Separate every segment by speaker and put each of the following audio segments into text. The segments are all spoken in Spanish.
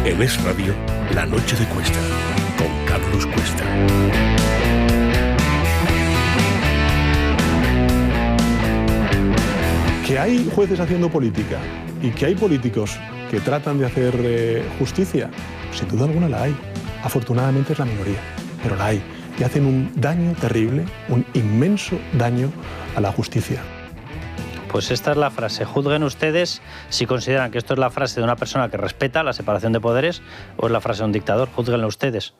Speaker 1: En Es Radio, La Noche de Cuesta, con Carlos Cuesta.
Speaker 2: Que hay jueces haciendo política y que hay políticos que tratan de hacer justicia, sin duda alguna la hay. Afortunadamente es la minoría, pero la hay. Y hacen un daño terrible, un inmenso daño a la justicia.
Speaker 3: Pues esta es la frase. Juzguen ustedes si consideran que esto es la frase de una persona que respeta la separación de poderes o es la frase de un dictador. Júzguenlo ustedes.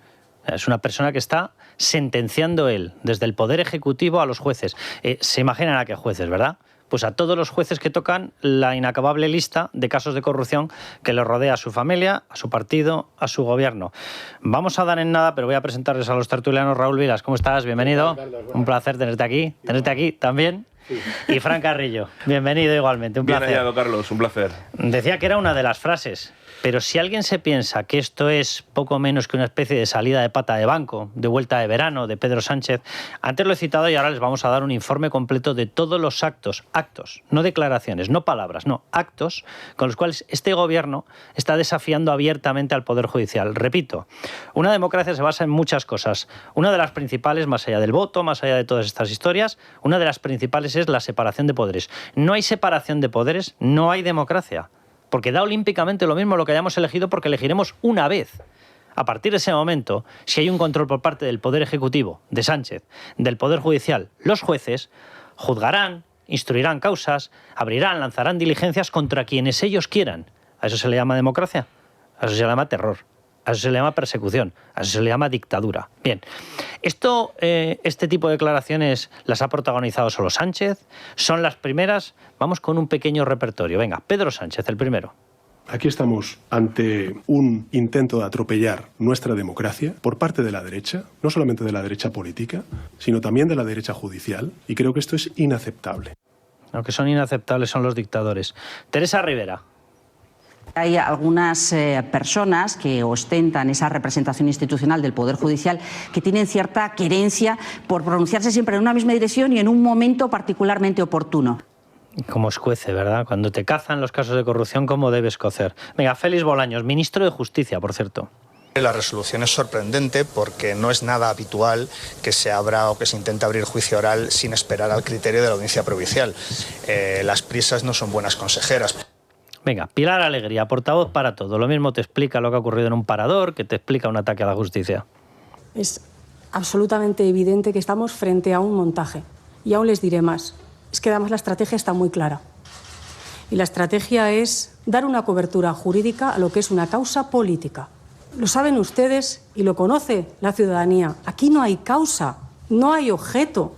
Speaker 3: Es una persona que está sentenciando él, desde el Poder Ejecutivo a los jueces. Se imaginan a qué jueces, ¿verdad? Pues a todos los jueces que tocan la inacabable lista de casos de corrupción que le rodea a su familia, a su partido, a su gobierno. Vamos a dar en nada, pero voy a presentarles a los tertulianos. Raúl Vilas, ¿cómo estás? Bienvenido. Un placer tenerte aquí también. Sí. Y Fran Carrillo, bienvenido igualmente, un placer.
Speaker 4: Bien hallado, Carlos, un placer.
Speaker 3: Decía que era una de las frases, pero si alguien se piensa que esto es poco menos que una especie de salida de pata de banco, de vuelta de verano de Pedro Sánchez, antes lo he citado y ahora les vamos a dar un informe completo de todos los actos, no declaraciones, no palabras, no, actos con los cuales este gobierno está desafiando abiertamente al Poder Judicial. Repito, una democracia se basa en muchas cosas. Una de las principales, más allá del voto, más allá de todas estas historias, una de las principales es la separación de poderes. No hay separación de poderes, no hay democracia. Porque da olímpicamente lo mismo lo que hayamos elegido, porque elegiremos una vez. A partir de ese momento, si hay un control por parte del Poder Ejecutivo, de Sánchez, del Poder Judicial, los jueces juzgarán, instruirán causas, abrirán, lanzarán diligencias contra quienes ellos quieran. ¿A eso se le llama democracia? A eso se le llama terror. A eso se le llama persecución, a eso se le llama dictadura. Bien, este tipo de declaraciones las ha protagonizado solo Sánchez, son las primeras. Vamos con un pequeño repertorio. Venga, Pedro Sánchez, el primero.
Speaker 2: Aquí estamos ante un intento de atropellar nuestra democracia por parte de la derecha, no solamente de la derecha política, sino también de la derecha judicial, y creo que esto es inaceptable.
Speaker 3: Lo que son inaceptables son los dictadores. Teresa Rivera.
Speaker 5: Hay algunas personas que ostentan esa representación institucional del Poder Judicial que tienen cierta querencia por pronunciarse siempre en una misma dirección y en un momento particularmente oportuno.
Speaker 3: Como escuece, ¿verdad? Cuando te cazan los casos de corrupción, ¿cómo debes cocer? Venga, Félix Bolaños, ministro de Justicia, por cierto.
Speaker 6: La resolución es sorprendente porque no es nada habitual que se abra o que se intente abrir juicio oral sin esperar al criterio de la audiencia provincial. Las prisas no son buenas consejeras.
Speaker 3: Venga, Pilar Alegría, portavoz para todo. Lo mismo te explica lo que ha ocurrido en un parador que te explica un ataque a la justicia.
Speaker 7: Es absolutamente evidente que estamos frente a un montaje. Y aún les diré más. Es que además la estrategia está muy clara. Y la estrategia es dar una cobertura jurídica a lo que es una causa política. Lo saben ustedes y lo conoce la ciudadanía. Aquí no hay causa, no hay objeto.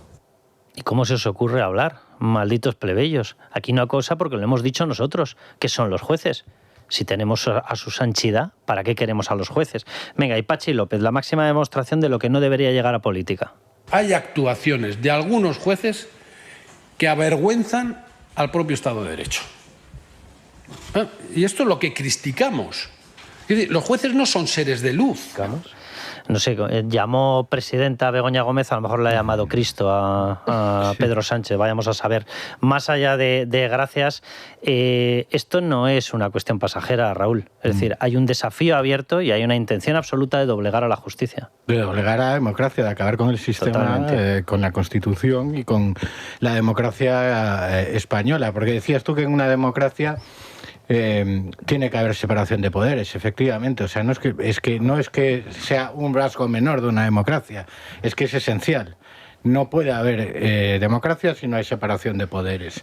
Speaker 3: ¿Y cómo se os ocurre hablar? Malditos plebeyos. Aquí no hay cosa porque lo hemos dicho nosotros, que son los jueces. Si tenemos a su sanchidad, ¿para qué queremos a los jueces? Venga, y Pachi López, la máxima demostración de lo que no debería llegar a política.
Speaker 8: Hay actuaciones de algunos jueces que avergüenzan al propio Estado de Derecho. Y esto es lo que criticamos. Es decir, los jueces no son seres de luz.
Speaker 3: No sé, llamó presidenta a Begoña Gómez, a lo mejor le ha llamado Cristo a Pedro Sánchez, vayamos a saber. Más allá de gracias, esto no es una cuestión pasajera, Raúl. Es decir, hay un desafío abierto y hay una intención absoluta de doblegar a la justicia.
Speaker 9: De doblegar a la democracia, de acabar con el sistema, con la Constitución y con la democracia española. Porque decías tú que en una democracia tiene que haber separación de poderes, efectivamente. O sea, no es que sea un rasgo menor de una democracia, es que es esencial. No puede haber democracia si no hay separación de poderes.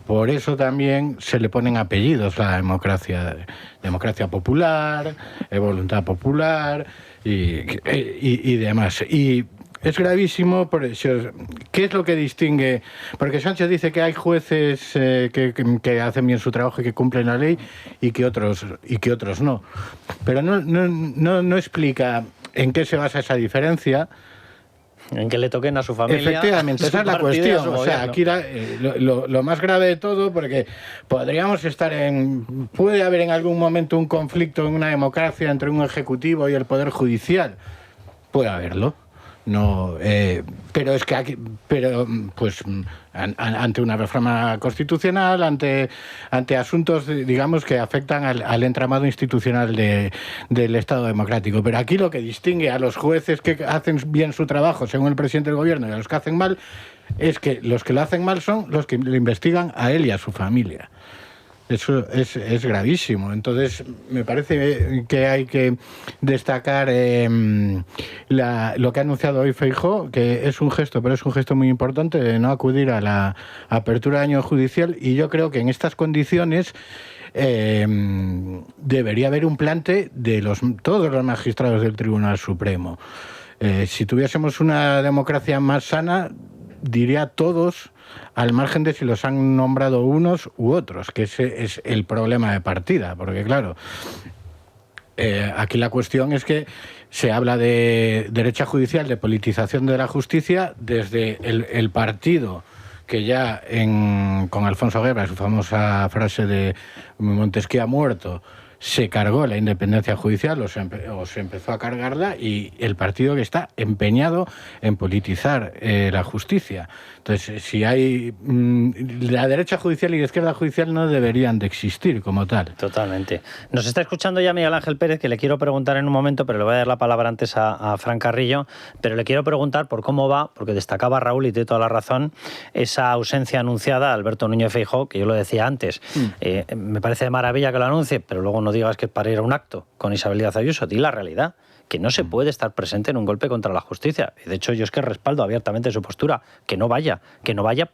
Speaker 9: Por eso también se le ponen apellidos a la democracia. Democracia popular, voluntad popular y demás. Y es gravísimo. ¿Qué es lo que distingue? Porque Sánchez dice que hay jueces que hacen bien su trabajo y que cumplen la ley y que otros no. Pero no explica en qué se basa esa diferencia.
Speaker 3: En que le toquen a su familia.
Speaker 9: Efectivamente, esa es la cuestión. O sea, aquí lo más grave de todo, porque podríamos estar puede haber en algún momento un conflicto en una democracia entre un ejecutivo y el Poder Judicial. Puede haberlo. No, pero es que aquí, pues ante una reforma constitucional, ante asuntos, digamos, que afectan al entramado institucional del Estado democrático. Pero aquí lo que distingue a los jueces que hacen bien su trabajo, según el presidente del gobierno, y a los que hacen mal, es que los que lo hacen mal son los que le investigan a él y a su familia. Eso es gravísimo. Entonces, me parece que hay que destacar lo que ha anunciado hoy Feijóo, que es un gesto, pero es un gesto muy importante de no acudir a la apertura de año judicial, y yo creo que en estas condiciones debería haber un plante de todos los magistrados del Tribunal Supremo. Si tuviésemos una democracia más sana, diría todos, al margen de si los han nombrado unos u otros, que ese es el problema de partida, porque claro, aquí la cuestión es que se habla de derecha judicial, de politización de la justicia, desde el partido que ya con Alfonso Guerra, su famosa frase de Montesquieu ha muerto, se cargó la independencia judicial o se empezó a cargarla, y el partido que está empeñado en politizar la justicia. Entonces, si hay la derecha judicial y la izquierda judicial no deberían de existir como tal.
Speaker 3: Totalmente. Nos está escuchando ya Miguel Ángel Pérez, que le quiero preguntar en un momento, pero le voy a dar la palabra antes a Fran Carrillo, pero le quiero preguntar por cómo va, porque destacaba Raúl, y tiene toda la razón, esa ausencia anunciada de Alberto Núñez Feijóo, que yo lo decía antes. Me parece de maravilla que lo anuncie, pero luego no digas que para ir a un acto con Isabel Díaz Ayuso. Di la realidad, que no se puede estar presente en un golpe contra la justicia. Y de hecho, yo es que respaldo abiertamente su postura, que no vaya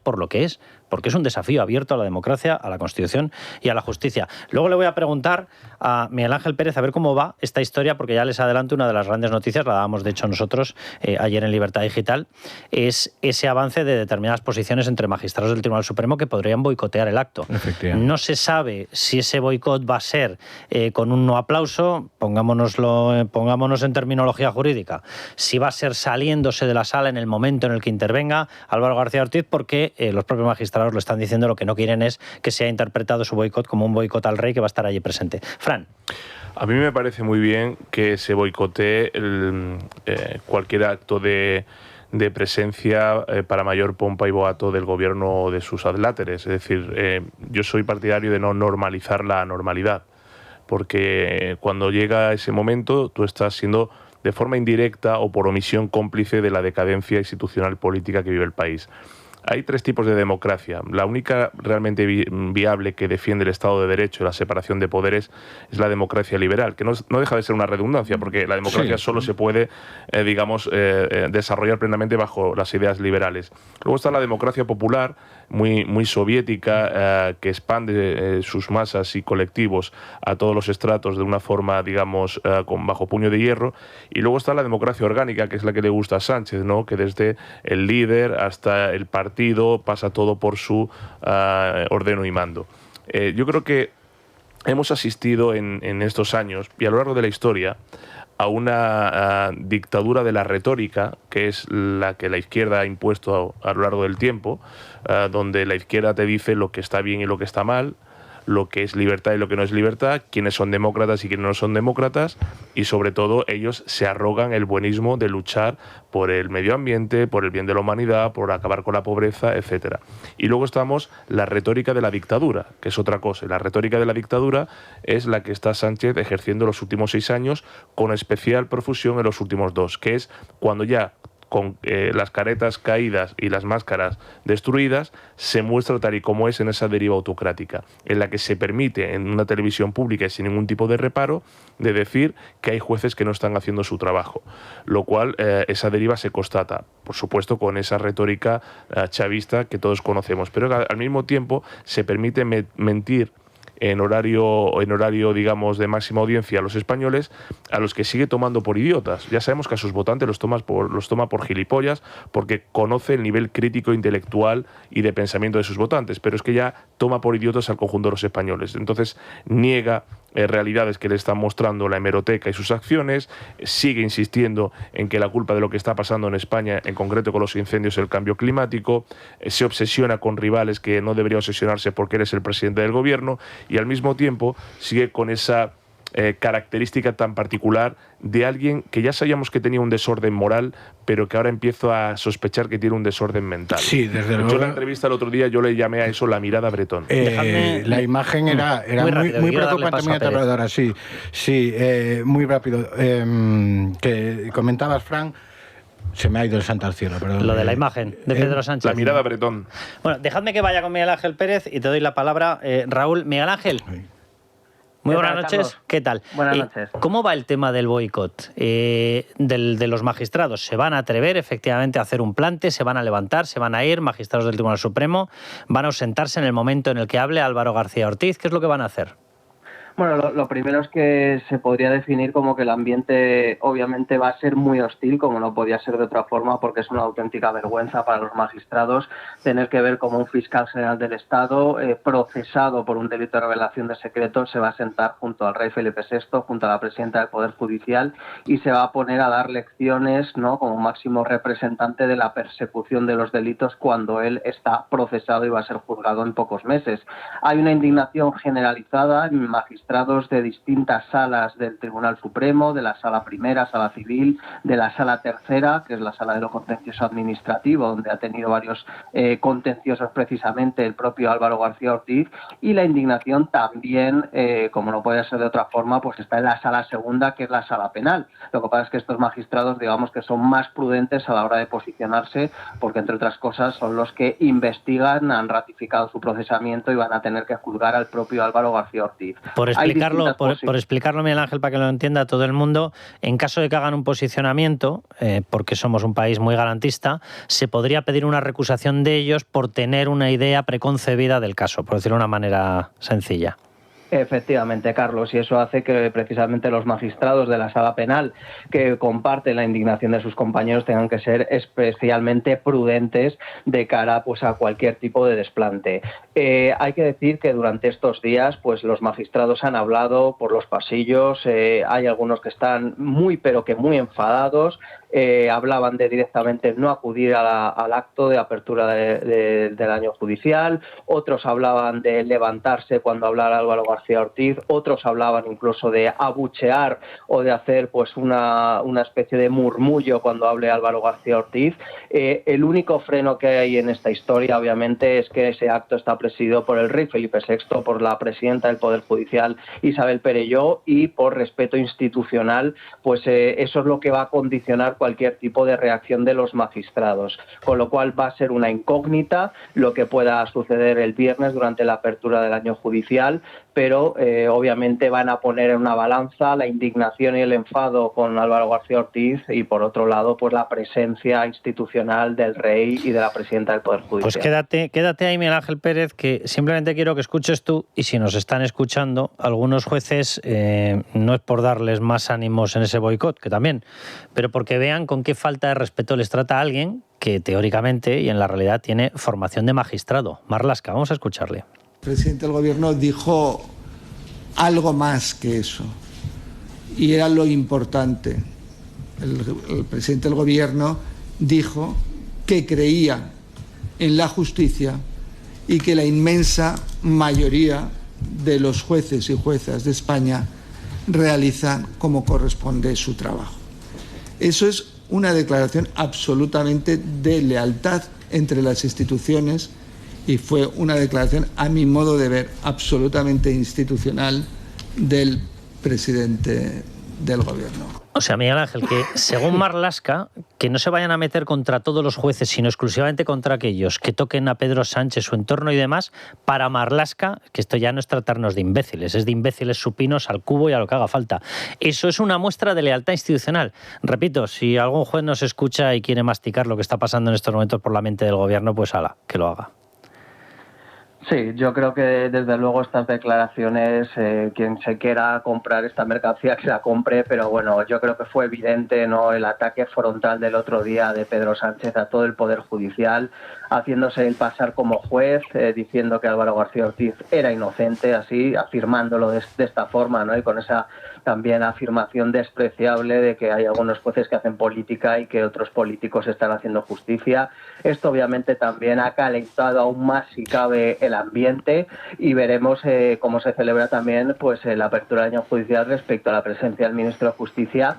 Speaker 3: por lo que es, porque es un desafío abierto a la democracia, a la Constitución y a la justicia. Luego le voy a preguntar a Miguel Ángel Pérez a ver cómo va esta historia, porque ya les adelanto una de las grandes noticias, la dábamos de hecho nosotros ayer en Libertad Digital, es ese avance de determinadas posiciones entre magistrados del Tribunal Supremo que podrían boicotear el acto. No se sabe si ese boicot va a ser con un no aplauso, pongámonos en terminología jurídica, si va a ser saliéndose de la sala en el momento en el que intervenga Álvaro García Ortiz, porque los propios magistrados lo están diciendo, lo que no quieren es que sea interpretado su boicot como un boicot al rey que va a estar allí presente. Fran.
Speaker 4: A mí me parece muy bien que se boicotee cualquier acto de presencia para mayor pompa y boato del gobierno o de sus adláteres. Es decir, yo soy partidario de no normalizar la anormalidad, porque cuando llega ese momento tú estás siendo de forma indirecta o por omisión cómplice de la decadencia institucional política que vive el país. Hay tres tipos de democracia. La única realmente viable que defiende el Estado de Derecho y la separación de poderes es la democracia liberal, que no deja de ser una redundancia, porque la democracia solo se puede, desarrollar plenamente bajo las ideas liberales. Luego está la democracia popular, muy soviética, que expande sus masas y colectivos a todos los estratos de una forma, bajo puño de hierro. Y luego está la democracia orgánica, que es la que le gusta a Sánchez, ¿no? Que desde el líder hasta el partido pasa todo por su ordeno y mando. Yo creo que hemos asistido en estos años y a lo largo de la historia a una dictadura de la retórica, que es la que la izquierda ha impuesto a lo largo del tiempo, donde la izquierda te dice lo que está bien y lo que está mal, lo que es libertad y lo que no es libertad, quiénes son demócratas y quiénes no son demócratas, y sobre todo ellos se arrogan el buenismo de luchar por el medio ambiente, por el bien de la humanidad, por acabar con la pobreza, etc. Y luego estamos la retórica de la dictadura, que es otra cosa. La retórica de la dictadura es la que está Sánchez ejerciendo los últimos 6 años, con especial profusión en los últimos 2, que es cuando ya con las caretas caídas y las máscaras destruidas, se muestra tal y como es en esa deriva autocrática, en la que se permite en una televisión pública y sin ningún tipo de reparo de decir que hay jueces que no están haciendo su trabajo, lo cual esa deriva se constata, por supuesto, con esa retórica chavista que todos conocemos, pero al mismo tiempo se permite mentir en horario, digamos, de máxima audiencia a los españoles, a los que sigue tomando por idiotas. Ya sabemos que a sus votantes los toma por gilipollas, porque conoce el nivel crítico, intelectual y de pensamiento de sus votantes, pero es que ya toma por idiotas al conjunto de los españoles. Entonces niega realidades que le están mostrando la hemeroteca y sus acciones, sigue insistiendo en que la culpa de lo que está pasando en España, en concreto con los incendios, es el cambio climático, se obsesiona con rivales que no debería obsesionarse porque él es el presidente del gobierno, y al mismo tiempo sigue con esa característica tan particular de alguien que ya sabíamos que tenía un desorden moral, pero que ahora empiezo a sospechar que tiene un desorden mental.
Speaker 9: Sí, desde luego.
Speaker 4: Yo en la entrevista el otro día yo le llamé a eso la mirada Bretón.
Speaker 9: La imagen era muy preocupante, muy aterradora, sí, muy rápido. Que comentabas, Fran. Se me ha ido el santo al cielo, perdón.
Speaker 3: Lo de la imagen de Pedro Sánchez.
Speaker 4: La mirada Bretón.
Speaker 3: Bueno, dejadme que vaya con Miguel Ángel Pérez y te doy la palabra. Raúl, Miguel Ángel. Muy buenas noches. Carlos? ¿Qué tal?
Speaker 10: Buenas noches.
Speaker 3: ¿Cómo va el tema del boicot de los magistrados? ¿Se van a atrever efectivamente a hacer un plante? ¿Se van a levantar? ¿Se van a ir? ¿Magistrados del Tribunal Supremo van a ausentarse en el momento en el que hable Álvaro García Ortiz? ¿Qué es lo que van a hacer?
Speaker 10: Bueno, lo primero es que se podría definir como que el ambiente obviamente va a ser muy hostil, como no podía ser de otra forma, porque es una auténtica vergüenza para los magistrados tener que ver como un fiscal general del Estado, procesado por un delito de revelación de secretos, se va a sentar junto al rey Felipe VI, junto a la presidenta del Poder Judicial, y se va a poner a dar lecciones, ¿no?, como máximo representante de la persecución de los delitos cuando él está procesado y va a ser juzgado en pocos meses. Hay una indignación generalizada en magistrados de distintas salas del Tribunal Supremo, de la Sala Primera, Sala Civil, de la Sala Tercera, que es la Sala de lo Contencioso Administrativo, donde ha tenido varios contenciosos precisamente el propio Álvaro García Ortiz, y la indignación también, como no puede ser de otra forma, pues está en la Sala Segunda, que es la Sala Penal. Lo que pasa es que estos magistrados, digamos que son más prudentes a la hora de posicionarse, porque entre otras cosas son los que investigan, han ratificado su procesamiento y van a tener que juzgar al propio Álvaro García Ortiz.
Speaker 3: Por explicarlo, Miguel Ángel, para que lo entienda todo el mundo, en caso de que hagan un posicionamiento, porque somos un país muy garantista, se podría pedir una recusación de ellos por tener una idea preconcebida del caso, por decirlo de una manera sencilla.
Speaker 10: Efectivamente, Carlos, y eso hace que precisamente los magistrados de la Sala Penal que comparten la indignación de sus compañeros tengan que ser especialmente prudentes de cara, pues, a cualquier tipo de desplante. Hay que decir que durante estos días, pues, los magistrados han hablado por los pasillos, hay algunos que están muy enfadados. Hablaban de directamente no acudir al acto de apertura del año judicial, otros hablaban de levantarse cuando hablara Álvaro García Ortiz, otros hablaban incluso de abuchear o de hacer, pues, una especie de murmullo cuando hable Álvaro García Ortiz. El único freno que hay en esta historia, obviamente, es que ese acto está presidido por el rey Felipe VI, por la presidenta del Poder Judicial, Isabel Perelló, y por respeto institucional, pues eso es lo que va a condicionar cualquier tipo de reacción de los magistrados, con lo cual va a ser una incógnita lo que pueda suceder el viernes durante la apertura del año judicial, pero obviamente van a poner en una balanza la indignación y el enfado con Álvaro García Ortiz y, por otro lado, pues la presencia institucional del rey y de la presidenta del Poder Judicial.
Speaker 3: Pues quédate ahí, Miguel Ángel Pérez, que simplemente quiero que escuches tú, y si nos están escuchando algunos jueces, no es por darles más ánimos en ese boicot, que también, pero porque vean con qué falta de respeto les trata a alguien que teóricamente y en la realidad tiene formación de magistrado. Marlaska, vamos a escucharle.
Speaker 11: El presidente del Gobierno dijo algo más que eso, y era lo importante. El presidente del Gobierno dijo que creía en la justicia y que la inmensa mayoría de los jueces y juezas de España realizan como corresponde su trabajo. Eso es una declaración absolutamente de lealtad entre las instituciones y fue una declaración, a mi modo de ver, absolutamente institucional del presidente del Gobierno.
Speaker 3: O sea, Miguel Ángel, que según Marlaska, que no se vayan a meter contra todos los jueces, sino exclusivamente contra aquellos que toquen a Pedro Sánchez, su entorno y demás, para Marlaska, que esto ya no es tratarnos de imbéciles, es de imbéciles supinos al cubo y a lo que haga falta. Eso es una muestra de lealtad institucional. Repito, si algún juez nos escucha y quiere masticar lo que está pasando en estos momentos por la mente del Gobierno, pues ala, que lo haga.
Speaker 10: Sí, yo creo que desde luego estas declaraciones, quien se quiera comprar esta mercancía que la compre, pero bueno, yo creo que fue evidente, ¿no?, el ataque frontal del otro día de Pedro Sánchez a todo el Poder Judicial, haciéndose él pasar como juez, diciendo que Álvaro García Ortiz era inocente, así, afirmándolo de esta forma, ¿no?, y con esa también afirmación despreciable de que hay algunos jueces que hacen política y que otros políticos están haciendo justicia. Esto obviamente también ha calentado aún más, si cabe, el ambiente, y veremos cómo se celebra también pues la apertura del año judicial respecto a la presencia del ministro de Justicia,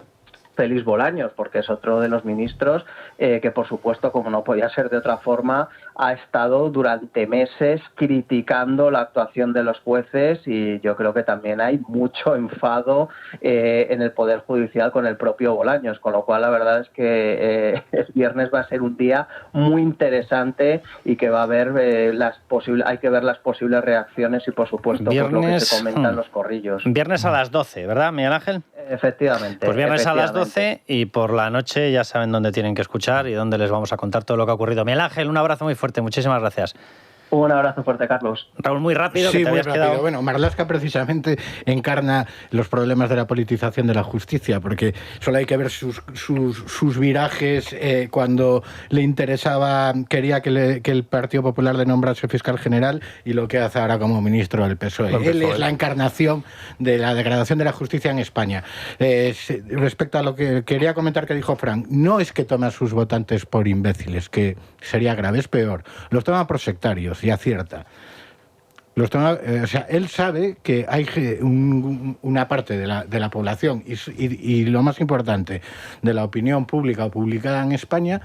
Speaker 10: Félix Bolaños, porque es otro de los ministros que, por supuesto, como no podía ser de otra forma, ha estado durante meses criticando la actuación de los jueces, y yo creo que también hay mucho enfado en el Poder Judicial con el propio Bolaños, con lo cual la verdad es que el viernes va a ser un día muy interesante y que va a haber hay que ver las posibles reacciones y, por supuesto,
Speaker 3: viernes,
Speaker 10: pues lo que se comenta en los corrillos.
Speaker 3: Viernes a las 12, ¿verdad, Miguel Ángel?
Speaker 10: Efectivamente.
Speaker 3: Pues viernes a las 12, y por la noche ya saben dónde tienen que escuchar y dónde les vamos a contar todo lo que ha ocurrido. Miguel Ángel, un abrazo muy fuerte, muchísimas gracias.
Speaker 10: Un abrazo fuerte, Carlos.
Speaker 3: Raúl, muy rápido,
Speaker 9: sí,
Speaker 3: que te
Speaker 9: muy
Speaker 3: habías
Speaker 9: rápido.
Speaker 3: quedado.
Speaker 9: Bueno, Marlaska precisamente encarna los problemas de la politización de la justicia, porque solo hay que ver sus virajes cuando le interesaba, quería que el Partido Popular le nombrase fiscal general, y lo que hace ahora como ministro del PSOE. Él es la encarnación de la degradación de la justicia en España. Respecto a lo que quería comentar que dijo Frank, no es que tome a sus votantes por imbéciles, que sería grave, es peor. Los toma por sectarios, y acierta. O sea, él sabe que hay una parte de la población y lo más importante, de la opinión pública o publicada en España,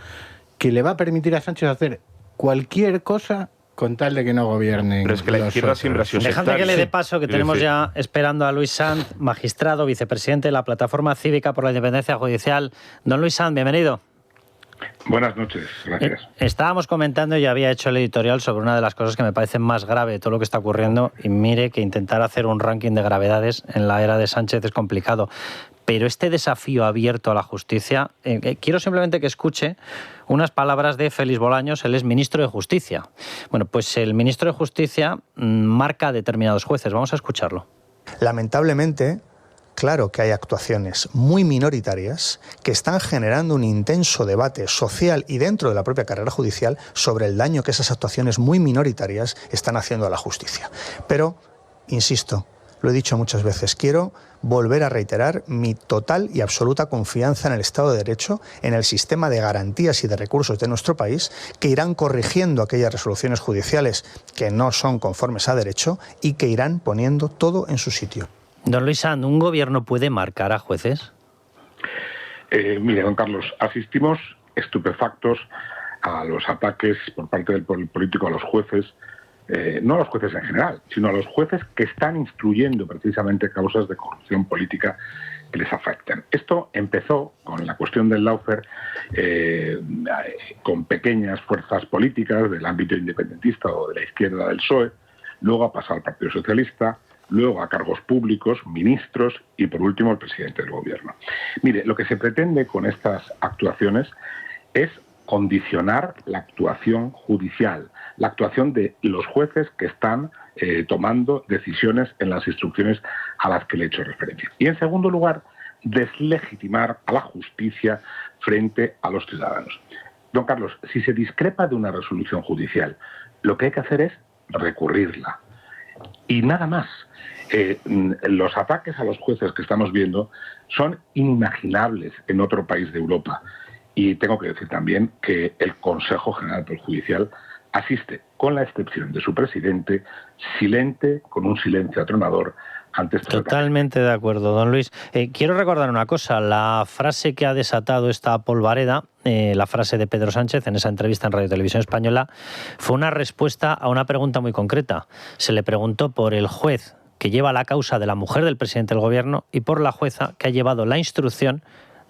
Speaker 9: que le va a permitir a Sánchez hacer cualquier cosa con tal de que no gobiernen.
Speaker 4: Pero es que la izquierda siempre ha sido
Speaker 3: Dejadme que le dé paso, que tenemos ya esperando a Luis Sanz, magistrado, vicepresidente de la Plataforma Cívica por la Independencia Judicial. Don Luis Sanz, bienvenido.
Speaker 12: Buenas noches, gracias.
Speaker 3: Estábamos comentando, y había hecho el editorial sobre una de las cosas que me parece más grave de todo lo que está ocurriendo, y mire que intentar hacer un ranking de gravedades en la era de Sánchez es complicado. Pero este desafío abierto a la justicia, quiero simplemente que escuche unas palabras de Félix Bolaños, él es ministro de Justicia. Bueno, pues el ministro de Justicia marca a determinados jueces, vamos a escucharlo.
Speaker 6: Lamentablemente, claro que hay actuaciones muy minoritarias que están generando un intenso debate social y dentro de la propia carrera judicial sobre el daño que esas actuaciones muy minoritarias están haciendo a la justicia. Pero, insisto, lo he dicho muchas veces, quiero volver a reiterar mi total y absoluta confianza en el Estado de Derecho, en el sistema de garantías y de recursos de nuestro país, que irán corrigiendo aquellas resoluciones judiciales que no son conformes a derecho y que irán poniendo todo en su sitio.
Speaker 3: Don Luis Sanz, ¿un gobierno puede marcar a jueces?
Speaker 12: Mire, don Carlos, asistimos estupefactos a los ataques por parte del político a los jueces, no a los jueces en general, sino a los jueces que están instruyendo precisamente causas de corrupción política que les afectan. Esto empezó con la cuestión del lawfare, con pequeñas fuerzas políticas del ámbito independentista o de la izquierda del PSOE, luego ha pasado al Partido Socialista, luego a cargos públicos, ministros y, por último, el presidente del gobierno. Mire, lo que se pretende con estas actuaciones es condicionar la actuación judicial, la actuación de los jueces que están tomando decisiones en las instrucciones a las que le he hecho referencia. Y, en segundo lugar, deslegitimar a la justicia frente a los ciudadanos. Don Carlos, si se discrepa de una resolución judicial, lo que hay que hacer es recurrirla. Y nada más. Los ataques a los jueces que estamos viendo son inimaginables en otro país de Europa. Y tengo que decir también que el Consejo General del Poder Judicial asiste, con la excepción de su presidente, silente, con un silencio atronador ante estos
Speaker 3: Totalmente de acuerdo, don Luis. Quiero recordar una cosa, la frase que ha desatado esta polvareda, la frase de Pedro Sánchez en esa entrevista en Radio Televisión Española, fue una respuesta a una pregunta muy concreta. Se le preguntó por el juez que lleva la causa de la mujer del presidente del gobierno y por la jueza que ha llevado la instrucción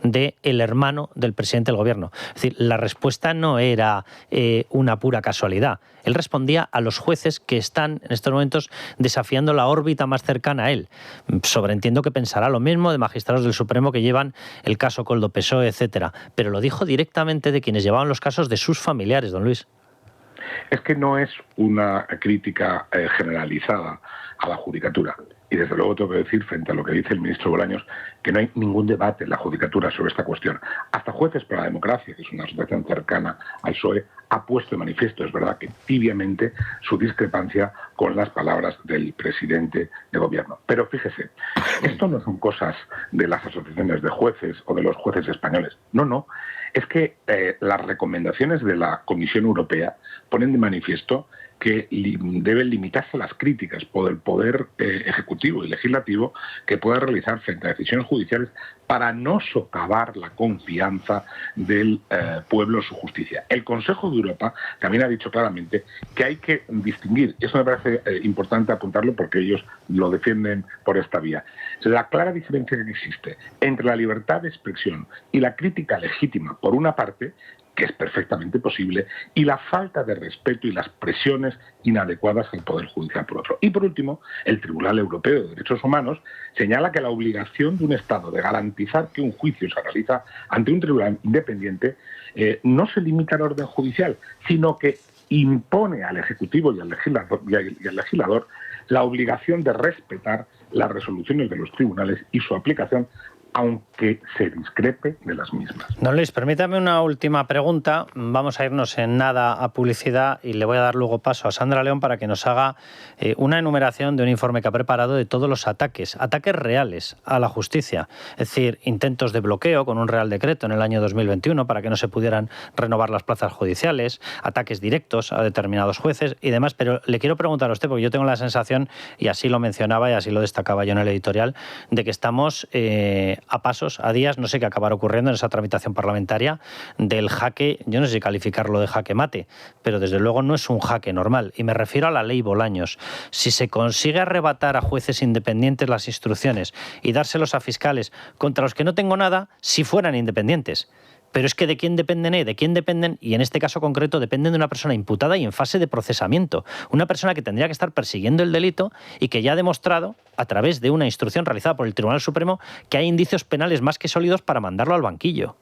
Speaker 3: del hermano del presidente del gobierno. Es decir, la respuesta no era una pura casualidad. Él respondía a los jueces que están en estos momentos desafiando la órbita más cercana a él. Sobreentiendo que pensará lo mismo de magistrados del Supremo que llevan el caso Koldo PSOE, etcétera. Pero lo dijo directamente de quienes llevaban los casos de sus familiares, don Luis.
Speaker 12: Es que no es una crítica generalizada a la judicatura. Y desde luego tengo que decir, frente a lo que dice el ministro Bolaños, que no hay ningún debate en la judicatura sobre esta cuestión. Hasta Jueces para la Democracia, que es una asociación cercana al PSOE, ha puesto de manifiesto, es verdad que tibiamente, su discrepancia con las palabras del presidente de gobierno. Pero fíjese, esto no son cosas de las asociaciones de jueces o de los jueces españoles. No. Es que las recomendaciones de la Comisión Europea ponen de manifiesto que deben limitarse las críticas por el poder ejecutivo y legislativo que pueda realizar frente a decisiones judiciales para no socavar la confianza del pueblo en su justicia. El Consejo de Europa también ha dicho claramente que hay que distinguir, eso me parece importante apuntarlo porque ellos lo defienden por esta vía, la clara diferencia que existe entre la libertad de expresión y la crítica legítima por una parte, que es perfectamente posible, y la falta de respeto y las presiones inadecuadas al Poder Judicial por otro. Y por último, el Tribunal Europeo de Derechos Humanos señala que la obligación de un Estado de garantizar que un juicio se realiza ante un tribunal independiente no se limita al orden judicial, sino que impone al Ejecutivo y al legislador la obligación de respetar las resoluciones de los tribunales y su aplicación, aunque se discrepe de las mismas.
Speaker 3: Don Luis, permítame una última pregunta. Vamos a irnos en nada a publicidad y le voy a dar luego paso a Sandra León para que nos haga una enumeración de un informe que ha preparado de todos los ataques reales a la justicia. Es decir, intentos de bloqueo con un Real Decreto en el año 2021 para que no se pudieran renovar las plazas judiciales, ataques directos a determinados jueces y demás. Pero le quiero preguntar a usted, porque yo tengo la sensación, y así lo mencionaba y así lo destacaba yo en el editorial, de que estamos a pasos, a días, no sé qué acabará ocurriendo en esa tramitación parlamentaria del jaque, yo no sé si calificarlo de jaque mate, pero desde luego no es un jaque normal. Y me refiero a la ley Bolaños. Si se consigue arrebatar a jueces independientes las instrucciones y dárselos a fiscales contra los que no tengo nada, si fueran independientes. Pero es que ¿de quién dependen? ¿De quién dependen? Y en este caso concreto dependen de una persona imputada y en fase de procesamiento. Una persona que tendría que estar persiguiendo el delito y que ya ha demostrado, a través de una instrucción realizada por el Tribunal Supremo, que hay indicios penales más que sólidos para mandarlo al banquillo.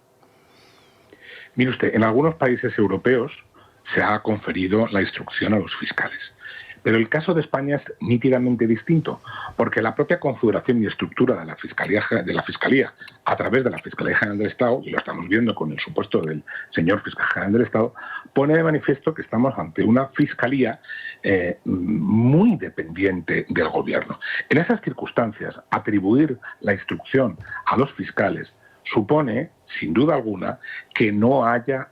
Speaker 12: Mire usted, en algunos países europeos se ha conferido la instrucción a los fiscales. Pero el caso de España es nítidamente distinto, porque la propia configuración y estructura de la Fiscalía, a través de la Fiscalía General del Estado, y lo estamos viendo con el supuesto del señor Fiscal General del Estado, pone de manifiesto que estamos ante una Fiscalía muy dependiente del Gobierno. En esas circunstancias, atribuir la instrucción a los fiscales supone, sin duda alguna, que no haya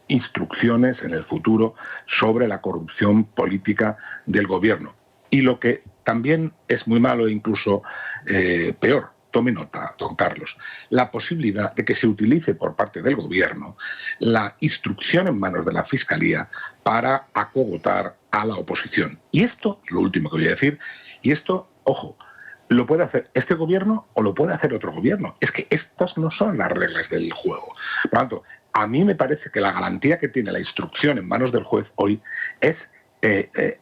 Speaker 12: instrucciones en el futuro sobre la corrupción política del gobierno. Y lo que también es muy malo e incluso peor, tome nota, don Carlos, la posibilidad de que se utilice por parte del gobierno la instrucción en manos de la Fiscalía para acogotar a la oposición. Y esto, lo último que voy a decir, y esto, ojo, lo puede hacer este gobierno o lo puede hacer otro gobierno. Es que estas no son las reglas del juego. Por lo tanto, a mí me parece que la garantía que tiene la instrucción en manos del juez hoy es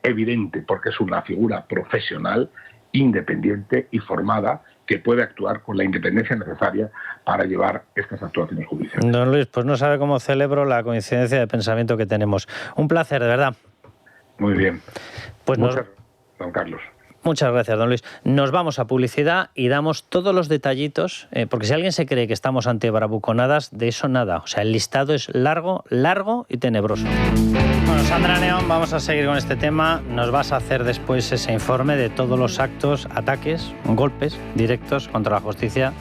Speaker 12: evidente, porque es una figura profesional, independiente y formada que puede actuar con la independencia necesaria para llevar estas actuaciones judiciales.
Speaker 3: Don Luis, pues no sabe cómo celebro la coincidencia de pensamiento que tenemos. Un placer, de verdad.
Speaker 12: Muy bien.
Speaker 3: Pues
Speaker 12: muchas gracias, don Carlos.
Speaker 3: Muchas gracias, don Luis. Nos vamos a publicidad y damos todos los detallitos, porque si alguien se cree que estamos ante bravuconadas, de eso nada. O sea, el listado es largo, largo y tenebroso. Bueno, Sandra León, vamos a seguir con este tema. Nos vas a hacer después ese informe de todos los actos, ataques, golpes directos contra la justicia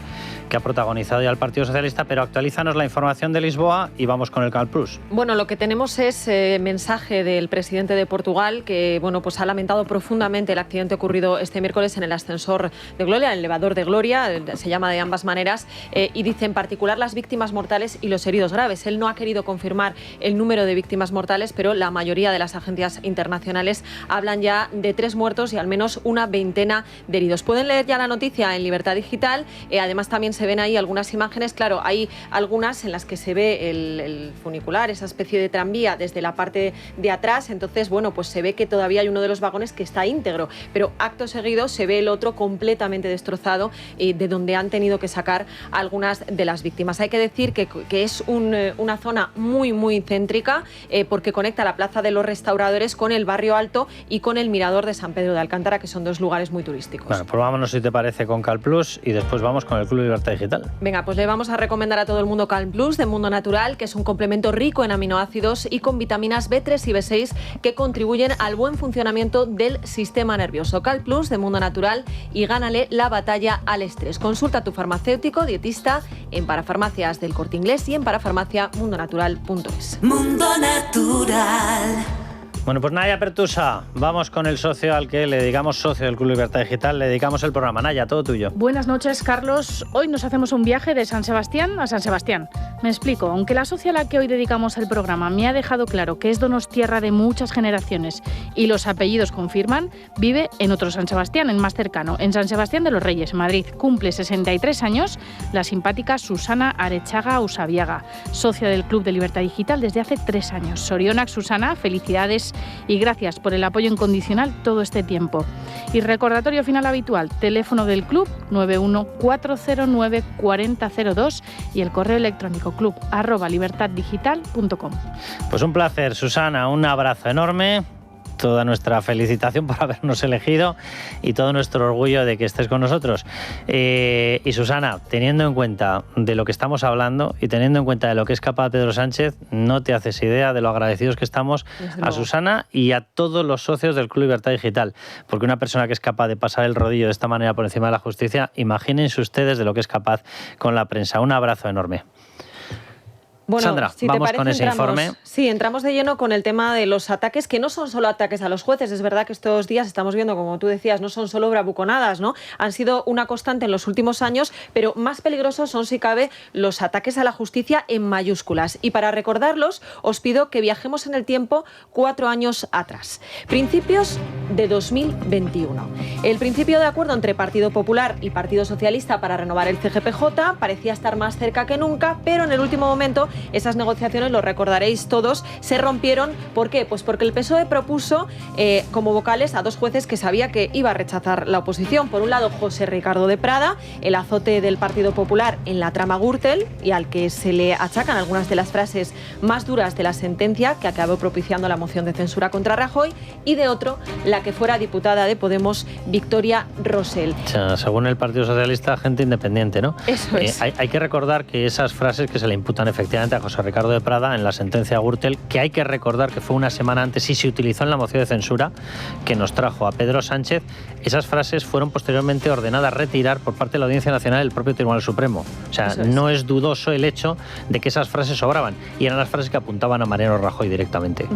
Speaker 3: que ha protagonizado ya el Partido Socialista, pero actualízanos la información de Lisboa y vamos con el Canal Plus.
Speaker 13: Bueno, lo que tenemos es mensaje del presidente de Portugal que pues ha lamentado profundamente el accidente ocurrido este miércoles en el ascensor de Gloria, el elevador de Gloria, se llama de ambas maneras, y dice en particular las víctimas mortales y los heridos graves. Él no ha querido confirmar el número de víctimas mortales, pero la mayoría de las agencias internacionales hablan ya de 3 muertos y al menos una veintena de heridos. Pueden leer ya la noticia en Libertad Digital, además también se ven ahí algunas imágenes. Claro, hay algunas en las que se ve el funicular, esa especie de tranvía desde la parte de atrás. Entonces, bueno, pues se ve que todavía hay uno de los vagones que está íntegro, pero acto seguido se ve el otro completamente destrozado, de donde han tenido que sacar algunas de las víctimas. Hay que decir que es una zona muy, muy céntrica, porque conecta la Plaza de los Restauradores con el Barrio Alto y con el Mirador de San Pedro de Alcántara, que son dos lugares muy turísticos.
Speaker 3: Bueno, pues vámonos, si te parece, con Cal Plus y después vamos con el Club Libertad Digital.
Speaker 13: Venga, pues le vamos a recomendar a todo el mundo Calm Plus de Mundo Natural, que es un complemento rico en aminoácidos y con vitaminas B3 y B6 que contribuyen al buen funcionamiento del sistema nervioso. Calm Plus de Mundo Natural y gánale la batalla al estrés. Consulta a tu farmacéutico, dietista en Parafarmacias del Corte Inglés y en parafarmaciamundonatural.es.
Speaker 14: Mundo Natural.
Speaker 3: Bueno, pues Naya Pertusa, vamos con el socio al que le dedicamos, socio del Club Libertad Digital, le dedicamos el programa. Naya, todo tuyo.
Speaker 15: Buenas noches, Carlos. Hoy nos hacemos un viaje de San Sebastián a San Sebastián. Me explico. Aunque la socia a la que hoy dedicamos el programa me ha dejado claro que es donostierra de muchas generaciones y los apellidos confirman, vive en otro San Sebastián, el más cercano, en San Sebastián de los Reyes, Madrid. Cumple 63 años la simpática Susana Arechaga Usabiaga, socia del Club de Libertad Digital desde hace 3 años. Sorionak, Susana, felicidades y gracias por el apoyo incondicional todo este tiempo. Y recordatorio final habitual, teléfono del club 914094002 y el correo electrónico club@libertaddigital.com.
Speaker 3: Pues un placer, Susana, un abrazo enorme. Toda nuestra felicitación por habernos elegido y todo nuestro orgullo de que estés con nosotros. Y Susana, teniendo en cuenta de lo que estamos hablando y teniendo en cuenta de lo que es capaz Pedro Sánchez, no te haces idea de lo agradecidos que estamos a Susana y a todos los socios del Club Libertad Digital, porque una persona que es capaz de pasar el rodillo de esta manera por encima de la justicia, imagínense ustedes de lo que es capaz con la prensa. Un abrazo enorme.
Speaker 13: Bueno,
Speaker 3: Sandra,
Speaker 13: si
Speaker 3: vamos
Speaker 13: te parece,
Speaker 3: con ese informe.
Speaker 13: Sí, entramos de lleno con el tema de los ataques, que no son solo ataques a los jueces. Es verdad que estos días estamos viendo, como tú decías, no son solo bravuconadas, ¿no? Han sido una constante en los últimos años, pero más peligrosos son, si cabe, los ataques a la justicia en mayúsculas. Y para recordarlos, os pido que viajemos en el tiempo 4 años atrás. Principios de 2021. El principio de acuerdo entre Partido Popular y Partido Socialista para renovar el CGPJ parecía estar más cerca que nunca, pero en el último momento esas negociaciones, lo recordaréis todos, se rompieron. ¿Por qué? Pues porque el PSOE propuso como vocales a 2 jueces que sabía que iba a rechazar la oposición. Por un lado, José Ricardo de Prada, el azote del Partido Popular en la trama Gürtel y al que se le achacan algunas de las frases más duras de la sentencia que acabó propiciando la moción de censura contra Rajoy, y de otro, la que fuera diputada de Podemos, Victoria Rosell.
Speaker 3: O sea, según el Partido Socialista, gente independiente, ¿no?
Speaker 13: Eso es.
Speaker 3: Hay que recordar que esas frases que se le imputan efectivamente a José Ricardo de Prada en la sentencia Gürtel, que hay que recordar que fue una semana antes y se utilizó en la moción de censura que nos trajo a Pedro Sánchez, esas frases fueron posteriormente ordenadas retirar por parte de la Audiencia Nacional del propio Tribunal Supremo. O sea, no es dudoso el hecho de que esas frases sobraban y eran las frases que apuntaban a Mariano Rajoy directamente.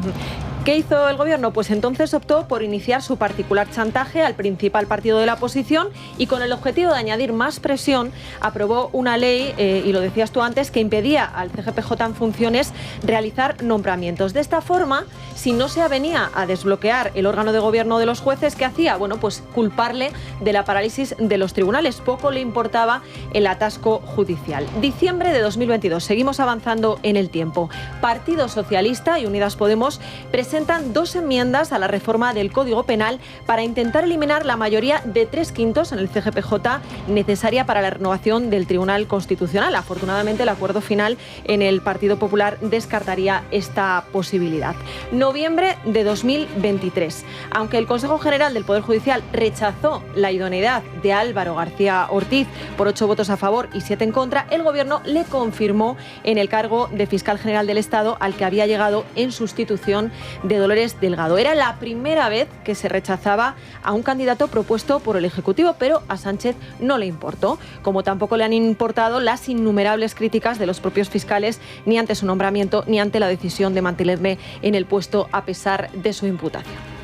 Speaker 13: ¿Qué hizo el gobierno? Pues entonces optó por iniciar su particular chantaje al principal partido de la oposición y con el objetivo de añadir más presión aprobó una ley, y lo decías tú antes, que impedía al CGPJ en funciones realizar nombramientos. De esta forma, si no se avenía a desbloquear el órgano de gobierno de los jueces, ¿qué hacía? Bueno, pues culparle de la parálisis de los tribunales. Poco le importaba el atasco judicial. Diciembre de 2022. Seguimos avanzando en el tiempo. Partido Socialista y Unidas Podemos presentan 2 enmiendas a la reforma del Código Penal para intentar eliminar la mayoría de 3/5 en el CGPJ necesaria para la renovación del Tribunal Constitucional. Afortunadamente, el acuerdo final en el Partido Popular descartaría esta posibilidad. Noviembre de 2023. Aunque el Consejo General del Poder Judicial rechazó la idoneidad de Álvaro García Ortiz por 8 votos a favor y 7 en contra, el Gobierno le confirmó en el cargo de Fiscal General del Estado, al que había llegado en sustitución de Dolores Delgado. Era la primera vez que se rechazaba a un candidato propuesto por el Ejecutivo, pero a Sánchez no le importó, como tampoco le han importado las innumerables críticas de los propios fiscales, ni ante su nombramiento ni ante la decisión de mantenerle en el puesto a pesar de su imputación.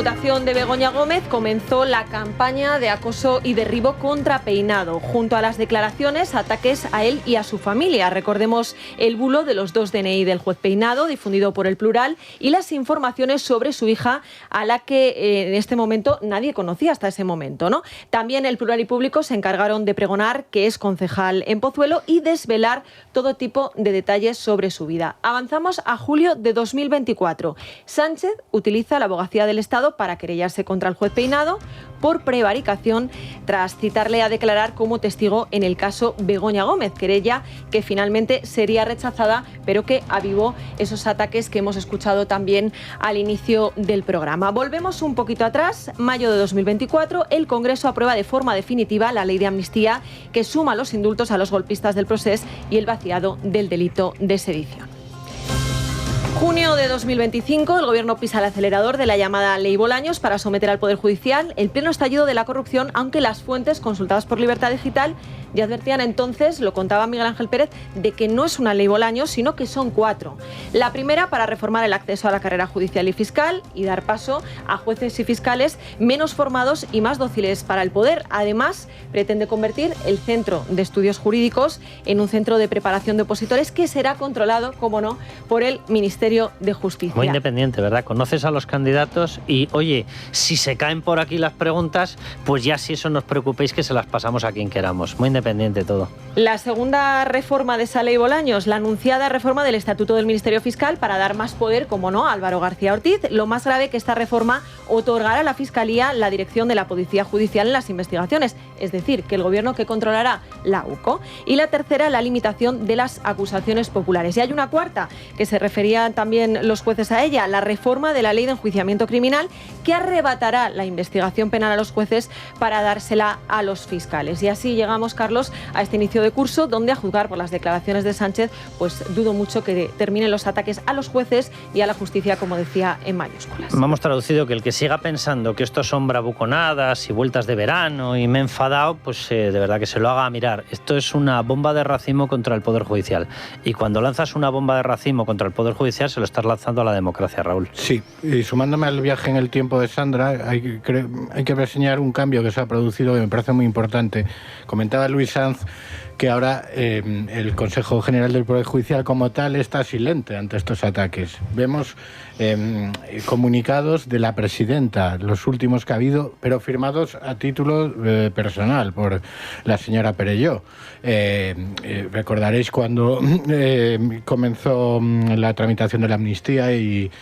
Speaker 13: Imputación de Begoña Gómez, comenzó la campaña de acoso y derribo contra Peinado, junto a las declaraciones, ataques a él y a su familia. Recordemos el bulo de los 2 DNI del juez Peinado, difundido por El Plural, y las informaciones sobre su hija, a la que en este momento nadie conocía hasta ese momento, ¿no? También El Plural y Público se encargaron de pregonar que es concejal en Pozuelo y desvelar todo tipo de detalles sobre su vida. Avanzamos a julio de 2024. Sánchez utiliza la abogacía del Estado para querellarse contra el juez Peinado por prevaricación tras citarle a declarar como testigo en el caso Begoña Gómez, querella que finalmente sería rechazada, pero que avivó esos ataques que hemos escuchado también al inicio del programa. Volvemos un poquito atrás. Mayo de 2024, el Congreso aprueba de forma definitiva la ley de amnistía que suma los indultos a los golpistas del Procés y el vaciado del delito de sedición. Junio de 2025, el Gobierno pisa el acelerador de la llamada Ley Bolaños para someter al Poder Judicial el pleno estallido de la corrupción, aunque las fuentes consultadas por Libertad Digital ya advertían entonces, lo contaba Miguel Ángel Pérez, de que no es una ley Bolaños, sino que son 4. La primera, para reformar el acceso a la carrera judicial y fiscal y dar paso a jueces y fiscales menos formados y más dóciles para el poder. Además, pretende convertir el Centro de Estudios Jurídicos en un centro de preparación de opositores que será controlado, como no, por el Ministerio de Justicia.
Speaker 3: Muy independiente, ¿verdad? Conoces a los candidatos y, oye, si se caen por aquí las preguntas, pues ya si eso no os preocupéis que se las pasamos a quien queramos. Muy independiente todo.
Speaker 13: La segunda reforma de esa ley Bolaños, la anunciada reforma del Estatuto del Ministerio Fiscal para dar más poder, como no, a Álvaro García Ortiz. Lo más grave, que esta reforma otorgará a la Fiscalía la dirección de la Policía Judicial en las investigaciones, es decir, que el Gobierno que controlará la UCO. Y la tercera, la limitación de las acusaciones populares. Y hay una cuarta, que se referían también los jueces a ella, la reforma de la Ley de Enjuiciamiento Criminal, que arrebatará la investigación penal a los jueces para dársela a los fiscales. Y así llegamos, Carlos, a este inicio de curso, donde, a juzgar por las declaraciones de Sánchez, pues dudo mucho que terminen los ataques a los jueces y a la justicia, como decía, en mayúsculas.
Speaker 3: Vamos traducido que el que siga pensando que esto son bravuconadas y vueltas de verano y me he enfadado, pues de verdad que se lo haga a mirar. Esto es una bomba de racimo contra el Poder Judicial. Y cuando lanzas una bomba de racimo contra el Poder Judicial, se lo estás lanzando a la democracia, Raúl.
Speaker 9: Sí, y sumándome al viaje en el tiempo de Sandra, hay que reseñar un cambio que se ha producido que me parece muy importante. Comentaba Luis Sanz que ahora el Consejo General del Poder Judicial como tal está silente ante estos ataques. Vemos comunicados de la presidenta, los últimos que ha habido, pero firmados a título personal por la señora Perelló. Recordaréis cuando comenzó la tramitación de la amnistía y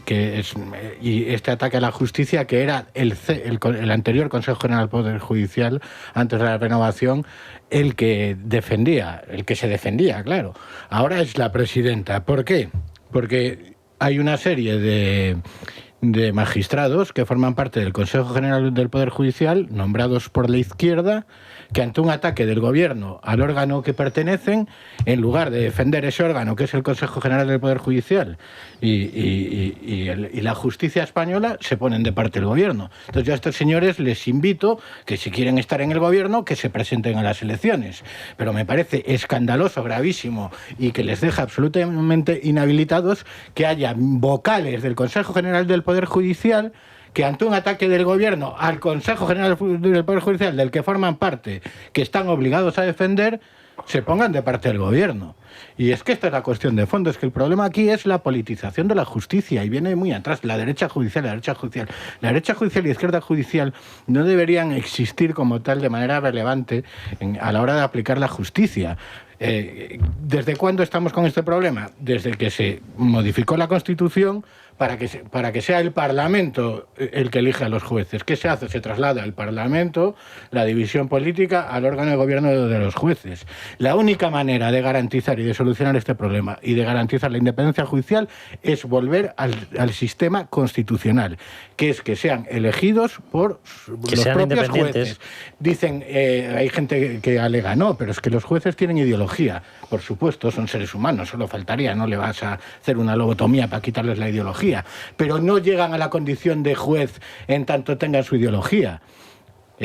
Speaker 9: este ataque a la justicia, que era el anterior Consejo General del Poder Judicial, antes de la renovación, el que se defendía, claro. Ahora es la presidenta. ¿Por qué? Porque hay una serie de magistrados que forman parte del Consejo General del Poder Judicial, nombrados por la izquierda, que ante un ataque del gobierno al órgano que pertenecen, en lugar de defender ese órgano, que es el Consejo General del Poder Judicial, y la justicia española, se ponen de parte del gobierno. Entonces yo a estos señores les invito que, si quieren estar en el gobierno, que se presenten a las elecciones. Pero me parece escandaloso, gravísimo, y que les deja absolutamente inhabilitados que haya vocales del Consejo General del Poder Judicial que, ante un ataque del gobierno al Consejo General del Poder Judicial, del que forman parte, que están obligados a defender, se pongan de parte del gobierno. Y es que esta es la cuestión de fondo, es que el problema aquí es la politización de la justicia, y viene muy atrás, la derecha judicial. La derecha judicial y la izquierda judicial no deberían existir como tal de manera relevante a la hora de aplicar la justicia. ¿Desde cuándo estamos con este problema? Desde que se modificó la Constitución para que sea el Parlamento el que elige a los jueces. ¿Qué se hace? Se traslada al Parlamento la división política al órgano de gobierno de los jueces. La única manera de garantizar y de solucionar este problema y de garantizar la independencia judicial es volver al sistema constitucional, que es que sean elegidos por los propios jueces. Dicen, hay gente que alega, no, pero es que los jueces tienen ideología. Por supuesto, son seres humanos, solo faltaría, no le vas a hacer una lobotomía para quitarles la ideología, pero no llegan a la condición de juez en tanto tengan su ideología.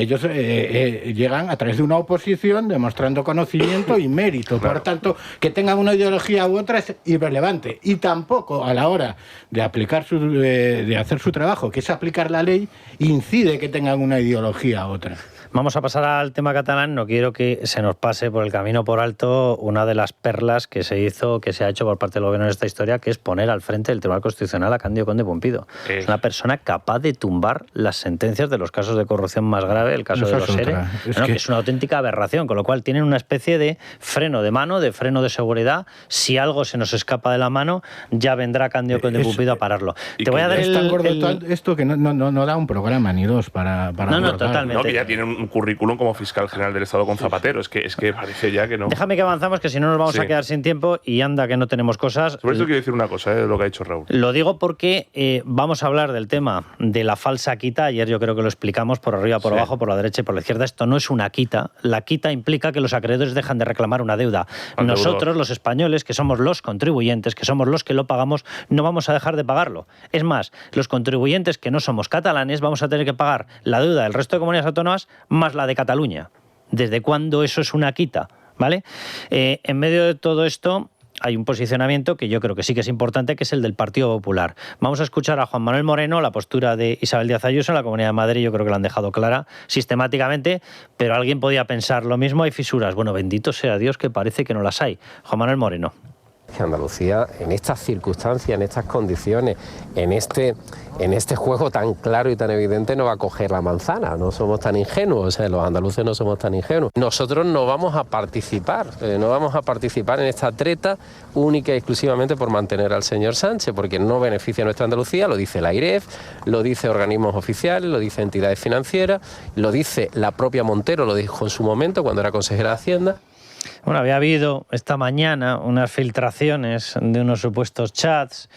Speaker 9: ellos llegan a través de una oposición demostrando conocimiento y mérito. Por tanto, que tengan una ideología u otra es irrelevante. Y tampoco a la hora de aplicar de hacer su trabajo, que es aplicar la ley, incide que tengan una ideología u otra.
Speaker 3: Vamos a pasar al tema catalán. No quiero que se nos pase por el camino por alto una de las perlas que se ha hecho por parte del gobierno en esta historia, que es poner al frente del Tribunal Constitucional a Cándido Conde Pumpido. Es una persona capaz de tumbar las sentencias de los casos de corrupción más grave, el caso de los ERE. Que es una auténtica aberración, con lo cual tienen una especie de freno de mano, de freno de seguridad. Si algo se nos escapa de la mano, ya vendrá Cándido Conde Pumpido a pararlo. Te voy a dar
Speaker 9: esto que no da un programa ni dos para
Speaker 3: no, totalmente.
Speaker 4: No, que ya tiene un currículum como fiscal general del Estado con Zapatero. Es que parece ya que no.
Speaker 3: Déjame que avanzamos, que si no nos vamos a quedar sin tiempo, y anda que no tenemos cosas.
Speaker 4: Sobre esto quiero decir una cosa, lo que ha dicho Raúl.
Speaker 3: Lo digo porque vamos a hablar del tema de la falsa quita. Ayer yo creo que lo explicamos por arriba, por abajo, por la derecha y por la izquierda. Esto no es una quita. La quita implica que los acreedores dejan de reclamar una deuda. Nosotros, los españoles, que somos los contribuyentes, que somos los que lo pagamos, no vamos a dejar de pagarlo. Es más, los contribuyentes que no somos catalanes vamos a tener que pagar la deuda del resto de comunidades autónomas más la de Cataluña. ¿Desde cuándo eso es una quita? ¿Vale? En medio de todo esto hay un posicionamiento que yo creo que sí que es importante, que es el del Partido Popular. Vamos a escuchar a Juan Manuel Moreno, la postura de Isabel Díaz Ayuso en la Comunidad de Madrid. Yo creo que la han dejado clara sistemáticamente, pero alguien podía pensar lo mismo, hay fisuras. Bueno, bendito sea Dios que parece que no las hay. Juan Manuel Moreno.
Speaker 16: Andalucía, en estas circunstancias, en estas condiciones, en este juego tan claro y tan evidente, no va a coger la manzana. No somos tan ingenuos, los andaluces no somos tan ingenuos. Nosotros no vamos a participar en esta treta única y exclusivamente por mantener al señor Sánchez, porque no beneficia a nuestra Andalucía. Lo dice la AIREF, lo dice organismos oficiales, lo dice entidades financieras, lo dice la propia Montero, lo dijo en su momento cuando era consejera de Hacienda.
Speaker 3: Bueno, había habido esta mañana unas filtraciones de unos supuestos chats.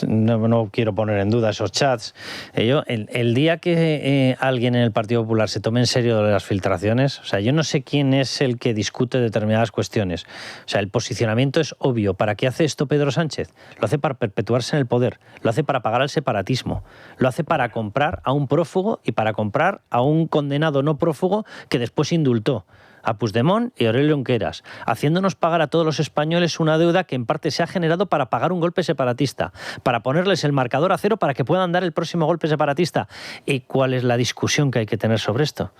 Speaker 3: No quiero poner en duda esos chats. El día que alguien en el Partido Popular se tome en serio las filtraciones, o sea, yo no sé quién es el que discute determinadas cuestiones. O sea, el posicionamiento es obvio. ¿Para qué hace esto Pedro Sánchez? Lo hace para perpetuarse en el poder, lo hace para pagar al separatismo, lo hace para comprar a un prófugo y para comprar a un condenado no prófugo que después indultó, a Puigdemont y Aurelio Junqueras, haciéndonos pagar a todos los españoles una deuda que en parte se ha generado para pagar un golpe separatista, para ponerles el marcador a cero para que puedan dar el próximo golpe separatista. ¿Y cuál es la discusión que hay que tener sobre esto?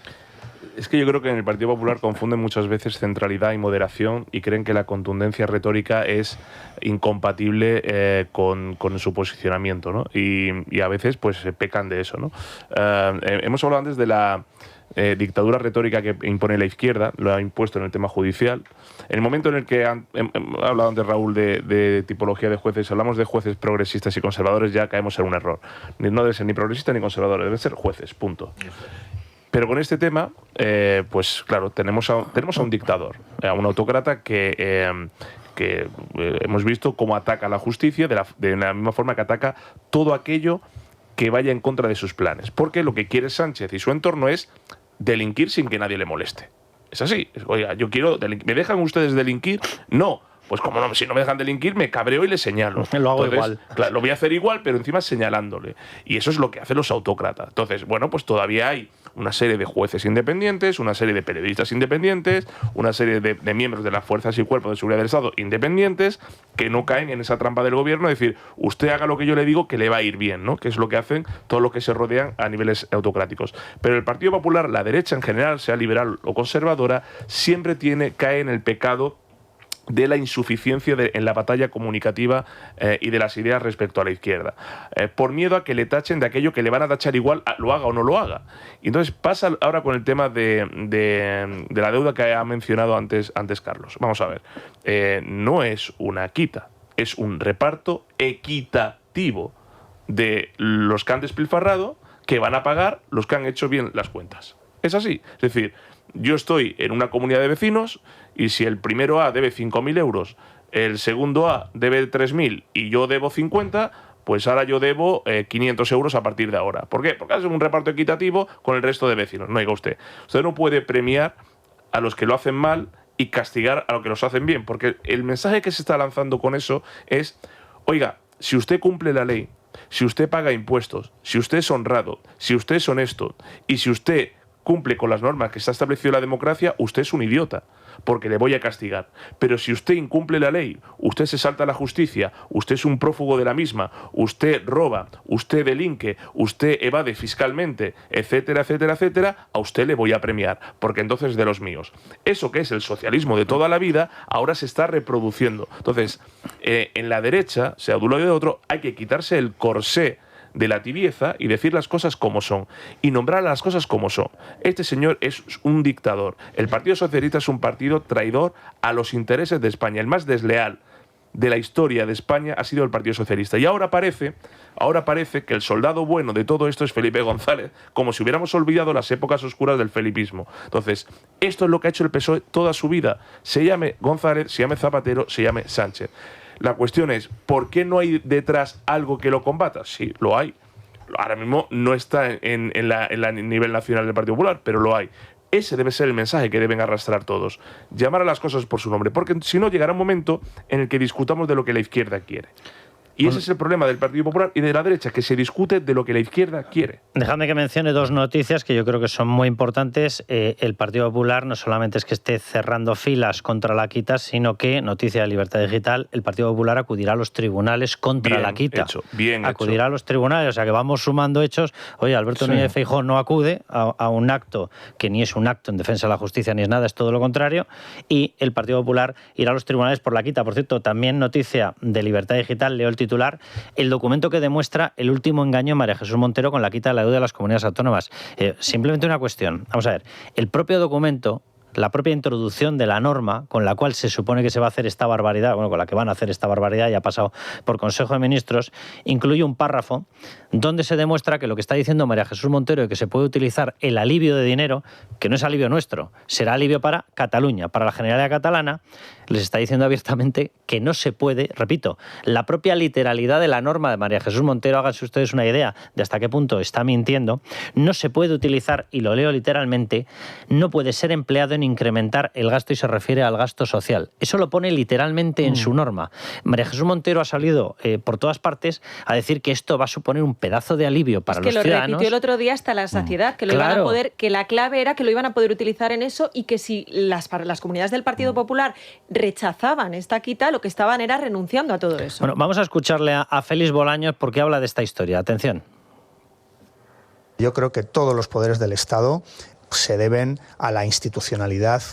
Speaker 4: Es que yo creo que en el Partido Popular confunden muchas veces centralidad y moderación y creen que la contundencia retórica es incompatible con su posicionamiento, ¿no? Y a veces pues pecan de eso, ¿no? Hemos hablado antes de la dictadura retórica que impone la izquierda, lo ha impuesto en el tema judicial. En el momento en el que ha hablado antes Raúl de tipología de jueces, hablamos de jueces progresistas y conservadores, ya caemos en un error. No debe ser ni progresista ni conservador, deben ser jueces, punto. Pero con este tema, pues claro, tenemos a un dictador, a un autócrata que hemos visto cómo ataca la justicia de la misma forma que ataca todo aquello que vaya en contra de sus planes. Porque lo que quiere Sánchez y su entorno es delinquir sin que nadie le moleste. Es así. Oiga, yo quiero delinquir. ¿Me dejan ustedes delinquir? No. Pues como no, si no me dejan delinquir, me cabreo y le señalo.
Speaker 3: Lo hago igual.
Speaker 4: Claro, lo voy a hacer igual, pero encima señalándole. Y eso es lo que hacen los autócratas. Entonces, bueno, pues todavía hay una serie de jueces independientes, una serie de periodistas independientes, una serie de miembros de las fuerzas y cuerpos de seguridad del Estado independientes que no caen en esa trampa del gobierno, es decir, usted haga lo que yo le digo que le va a ir bien, ¿no? Que es lo que hacen todos los que se rodean a niveles autocráticos. Pero el Partido Popular, la derecha en general, sea liberal o conservadora, siempre cae en el pecado de la insuficiencia en la batalla comunicativa y de las ideas respecto a la izquierda, por miedo a que le tachen de aquello que le van a tachar igual, lo haga o no lo haga. Y entonces pasa ahora con el tema de la deuda que ha mencionado antes Carlos. Vamos a ver, no es una quita, es un reparto equitativo de los que han despilfarrado, que van a pagar los que han hecho bien las cuentas. Es así, es decir, yo estoy en una comunidad de vecinos y si el primero A debe 5.000 euros, el segundo A debe 3.000 y yo debo 50, pues ahora yo debo 500 euros a partir de ahora. ¿Por qué? Porque es un reparto equitativo con el resto de vecinos. No diga usted. Usted no puede premiar a los que lo hacen mal y castigar a los que los hacen bien, porque el mensaje que se está lanzando con eso es, oiga, si usted cumple la ley, si usted paga impuestos, si usted es honrado, si usted es honesto y si usted cumple con las normas que está establecido la democracia, usted es un idiota, porque le voy a castigar. Pero si usted incumple la ley, usted se salta la justicia, usted es un prófugo de la misma, usted roba, usted delinque, usted evade fiscalmente, etcétera, etcétera, etcétera, a usted le voy a premiar, porque entonces es de los míos. Eso que es el socialismo de toda la vida, ahora se está reproduciendo. Entonces, en la derecha, sea de un lado y de otro, hay que quitarse el corsé de la tibieza y decir las cosas como son y nombrar las cosas como son. Este señor es un dictador. El Partido Socialista es un partido traidor a los intereses de España. El más desleal de la historia de España ha sido el Partido Socialista. Y ahora parece que el soldado bueno de todo esto es Felipe González, como si hubiéramos olvidado las épocas oscuras del felipismo. Entonces, esto es lo que ha hecho el PSOE toda su vida. Se llame González, se llame Zapatero, se llame Sánchez. La cuestión es, ¿por qué no hay detrás algo que lo combata? Sí, lo hay. Ahora mismo no está en el nivel nacional del Partido Popular, pero lo hay. Ese debe ser el mensaje que deben arrastrar todos. Llamar a las cosas por su nombre, porque si no llegará un momento en el que discutamos de lo que la izquierda quiere. Y ese es el problema del Partido Popular y de la derecha, que se discute de lo que la izquierda quiere.
Speaker 3: Dejadme que mencione dos noticias que yo creo que son muy importantes. El Partido Popular no solamente es que esté cerrando filas contra la quita, sino que, noticia de Libertad Digital, el Partido Popular acudirá a los tribunales contra la quita. Acudirá a los tribunales, o sea que vamos sumando hechos. Oye, Alberto Núñez Feijóo no acude a un acto que ni es un acto en defensa de la justicia ni es nada, es todo lo contrario, y el Partido Popular irá a los tribunales por la quita. Por cierto, también noticia de Libertad Digital, leo el titular, el documento que demuestra el último engaño de María Jesús Montero con la quita de la deuda de las comunidades autónomas. Simplemente una cuestión. Vamos a ver, el propio documento, la propia introducción de la norma con la cual se supone que se va a hacer esta barbaridad, bueno, con la que van a hacer esta barbaridad, ya ha pasado por Consejo de Ministros, incluye un párrafo donde se demuestra que lo que está diciendo María Jesús Montero, de que se puede utilizar el alivio de dinero, que no es alivio nuestro, será alivio para Cataluña, para la Generalidad Catalana, les está diciendo abiertamente que no se puede, repito, la propia literalidad de la norma de María Jesús Montero, háganse ustedes una idea de hasta qué punto está mintiendo, no se puede utilizar, y lo leo literalmente, no puede ser empleado en incrementar el gasto, y se refiere al gasto social. Eso lo pone literalmente en su norma. María Jesús Montero ha salido por todas partes a decir que esto va a suponer un pedazo de alivio para los ciudadanos.
Speaker 13: Es que lo repitió el otro día hasta la saciedad, que lo iban a poder, que la clave era que lo iban a poder utilizar en eso, y que si las comunidades del Partido Popular rechazaban esta quita, lo que estaban era renunciando a todo eso.
Speaker 3: Bueno, vamos a escucharle a Félix Bolaños porque habla de esta historia. Atención.
Speaker 6: Yo creo que todos los poderes del Estado se deben a la institucionalidad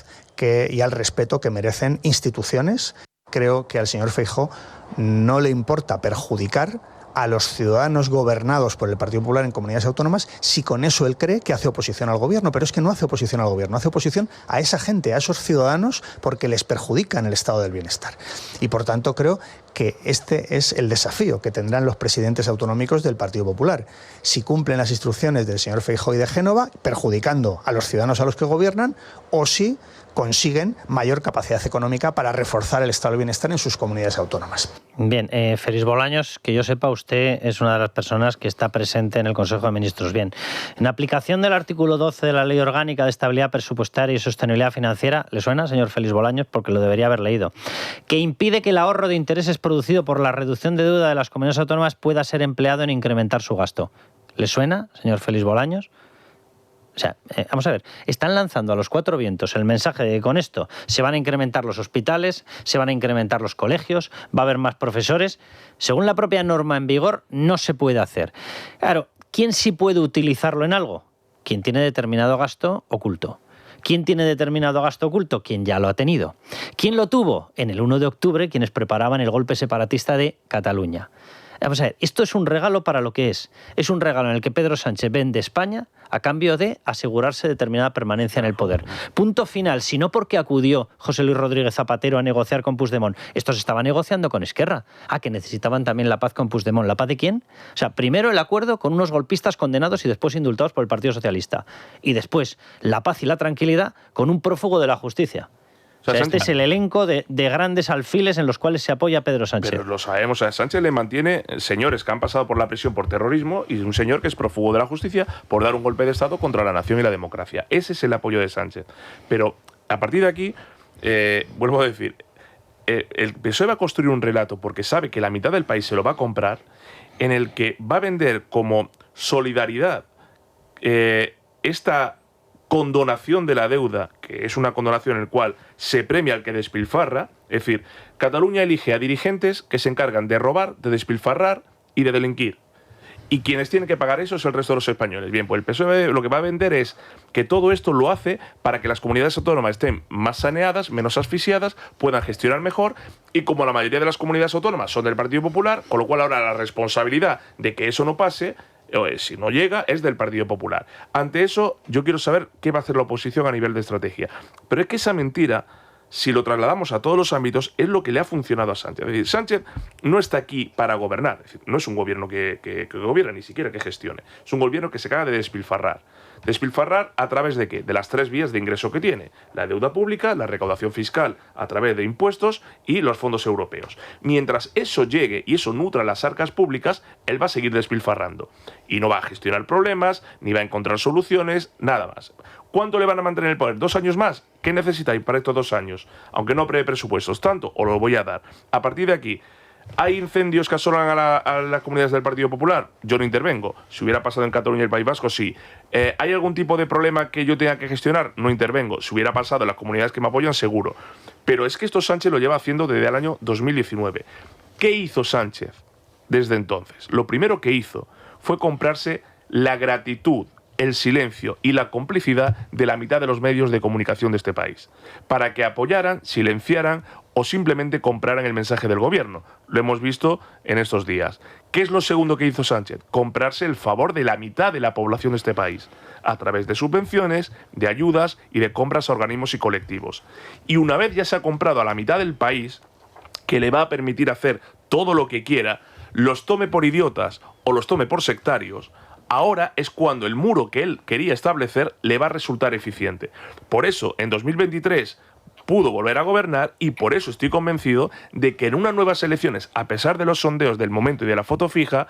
Speaker 6: y al respeto que merecen instituciones. Creo que al señor Feijóo no le importa perjudicar a los ciudadanos gobernados por el Partido Popular en comunidades autónomas si con eso él cree que hace oposición al gobierno. Pero es que no hace oposición al gobierno, hace oposición a esa gente, a esos ciudadanos, porque les perjudican el estado del bienestar. Y por tanto creo que este es el desafío que tendrán los presidentes autonómicos del Partido Popular. Si cumplen las instrucciones del señor Feijóo y de Génova, perjudicando a los ciudadanos a los que gobiernan, o si consiguen mayor capacidad económica para reforzar el estado del bienestar en sus comunidades autónomas.
Speaker 3: Bien, Félix Bolaños, que yo sepa, usted es una de las personas que está presente en el Consejo de Ministros. Bien, en aplicación del artículo 12 de la Ley Orgánica de Estabilidad Presupuestaria y Sostenibilidad Financiera, ¿le suena, señor Félix Bolaños? Porque lo debería haber leído. Que impide que el ahorro de intereses producido por la reducción de deuda de las comunidades autónomas pueda ser empleado en incrementar su gasto. ¿Le suena, señor Félix Bolaños? O sea, vamos a ver, están lanzando a los cuatro vientos el mensaje de que con esto se van a incrementar los hospitales, se van a incrementar los colegios, va a haber más profesores. Según la propia norma en vigor, no se puede hacer. Claro, ¿quién sí puede utilizarlo en algo? Quien tiene determinado gasto oculto. ¿Quién tiene determinado gasto oculto? Quien ya lo ha tenido. ¿Quién lo tuvo? En el 1 de octubre, quienes preparaban el golpe separatista de Cataluña. Vamos a ver, esto es un regalo para lo que es. Es un regalo en el que Pedro Sánchez vende España a cambio de asegurarse determinada permanencia en el poder. Punto final. Si no porque acudió José Luis Rodríguez Zapatero a negociar con Puigdemont. Esto se estaba negociando con Esquerra. Que necesitaban también la paz con Puigdemont. ¿La paz de quién? O sea, primero el acuerdo con unos golpistas condenados y después indultados por el Partido Socialista. Y después la paz y la tranquilidad con un prófugo de la justicia. O sea, este es el elenco de grandes alfiles en los cuales se apoya Pedro Sánchez.
Speaker 4: Pero lo sabemos, a Sánchez le mantiene señores que han pasado por la prisión por terrorismo y un señor que es prófugo de la justicia por dar un golpe de Estado contra la nación y la democracia. Ese es el apoyo de Sánchez. Pero a partir de aquí, vuelvo a decir, el PSOE va a construir un relato porque sabe que la mitad del país se lo va a comprar, en el que va a vender como solidaridad esta condonación de la deuda, que es una condonación en la cual se premia al que despilfarra. Es decir, Cataluña elige a dirigentes que se encargan de robar, de despilfarrar y de delinquir. Y quienes tienen que pagar eso es el resto de los españoles. Bien, pues el PSOE lo que va a vender es que todo esto lo hace para que las comunidades autónomas estén más saneadas, menos asfixiadas, puedan gestionar mejor, y como la mayoría de las comunidades autónomas son del Partido Popular, con lo cual ahora la responsabilidad de que eso no pase, si no llega, es del Partido Popular. Ante eso, yo quiero saber qué va a hacer la oposición a nivel de estrategia. Pero es que esa mentira, si lo trasladamos a todos los ámbitos, es lo que le ha funcionado a Sánchez. Es decir, Sánchez no está aquí para gobernar. Es decir, no es un gobierno que gobierne, ni siquiera que gestione. Es un gobierno que se encarga de despilfarrar. ¿Despilfarrar a través de qué? De las 3 vías de ingreso que tiene. La deuda pública, la recaudación fiscal a través de impuestos y los fondos europeos. Mientras eso llegue y eso nutra las arcas públicas, él va a seguir despilfarrando. Y no va a gestionar problemas, ni va a encontrar soluciones, nada más. ¿Cuánto le van a mantener el poder? ¿2 años más? ¿Qué necesitáis para estos 2 años? Aunque no prevé presupuestos, tanto, os lo voy a dar. A partir de aquí, ¿hay incendios que asolan a las comunidades del Partido Popular? Yo no intervengo. Si hubiera pasado en Cataluña y el País Vasco, sí. ¿Hay algún tipo de problema que yo tenga que gestionar? No intervengo. Si hubiera pasado en las comunidades que me apoyan, seguro. Pero es que esto Sánchez lo lleva haciendo desde el año 2019. ¿Qué hizo Sánchez desde entonces? Lo primero que hizo fue comprarse la gratitud, el silencio y la complicidad de la mitad de los medios de comunicación de este país, para que apoyaran, silenciaran o simplemente compraran el mensaje del gobierno. Lo hemos visto en estos días. ¿Qué es lo segundo que hizo Sánchez? Comprarse el favor de la mitad de la población de este país, a través de subvenciones, de ayudas y de compras a organismos y colectivos. Y una vez ya se ha comprado a la mitad del país, que le va a permitir hacer todo lo que quiera, los tome por idiotas o los tome por sectarios, ahora es cuando el muro que él quería establecer le va a resultar eficiente. Por eso, en 2023 pudo volver a gobernar, y por eso estoy convencido de que en unas nuevas elecciones, a pesar de los sondeos del momento y de la foto fija,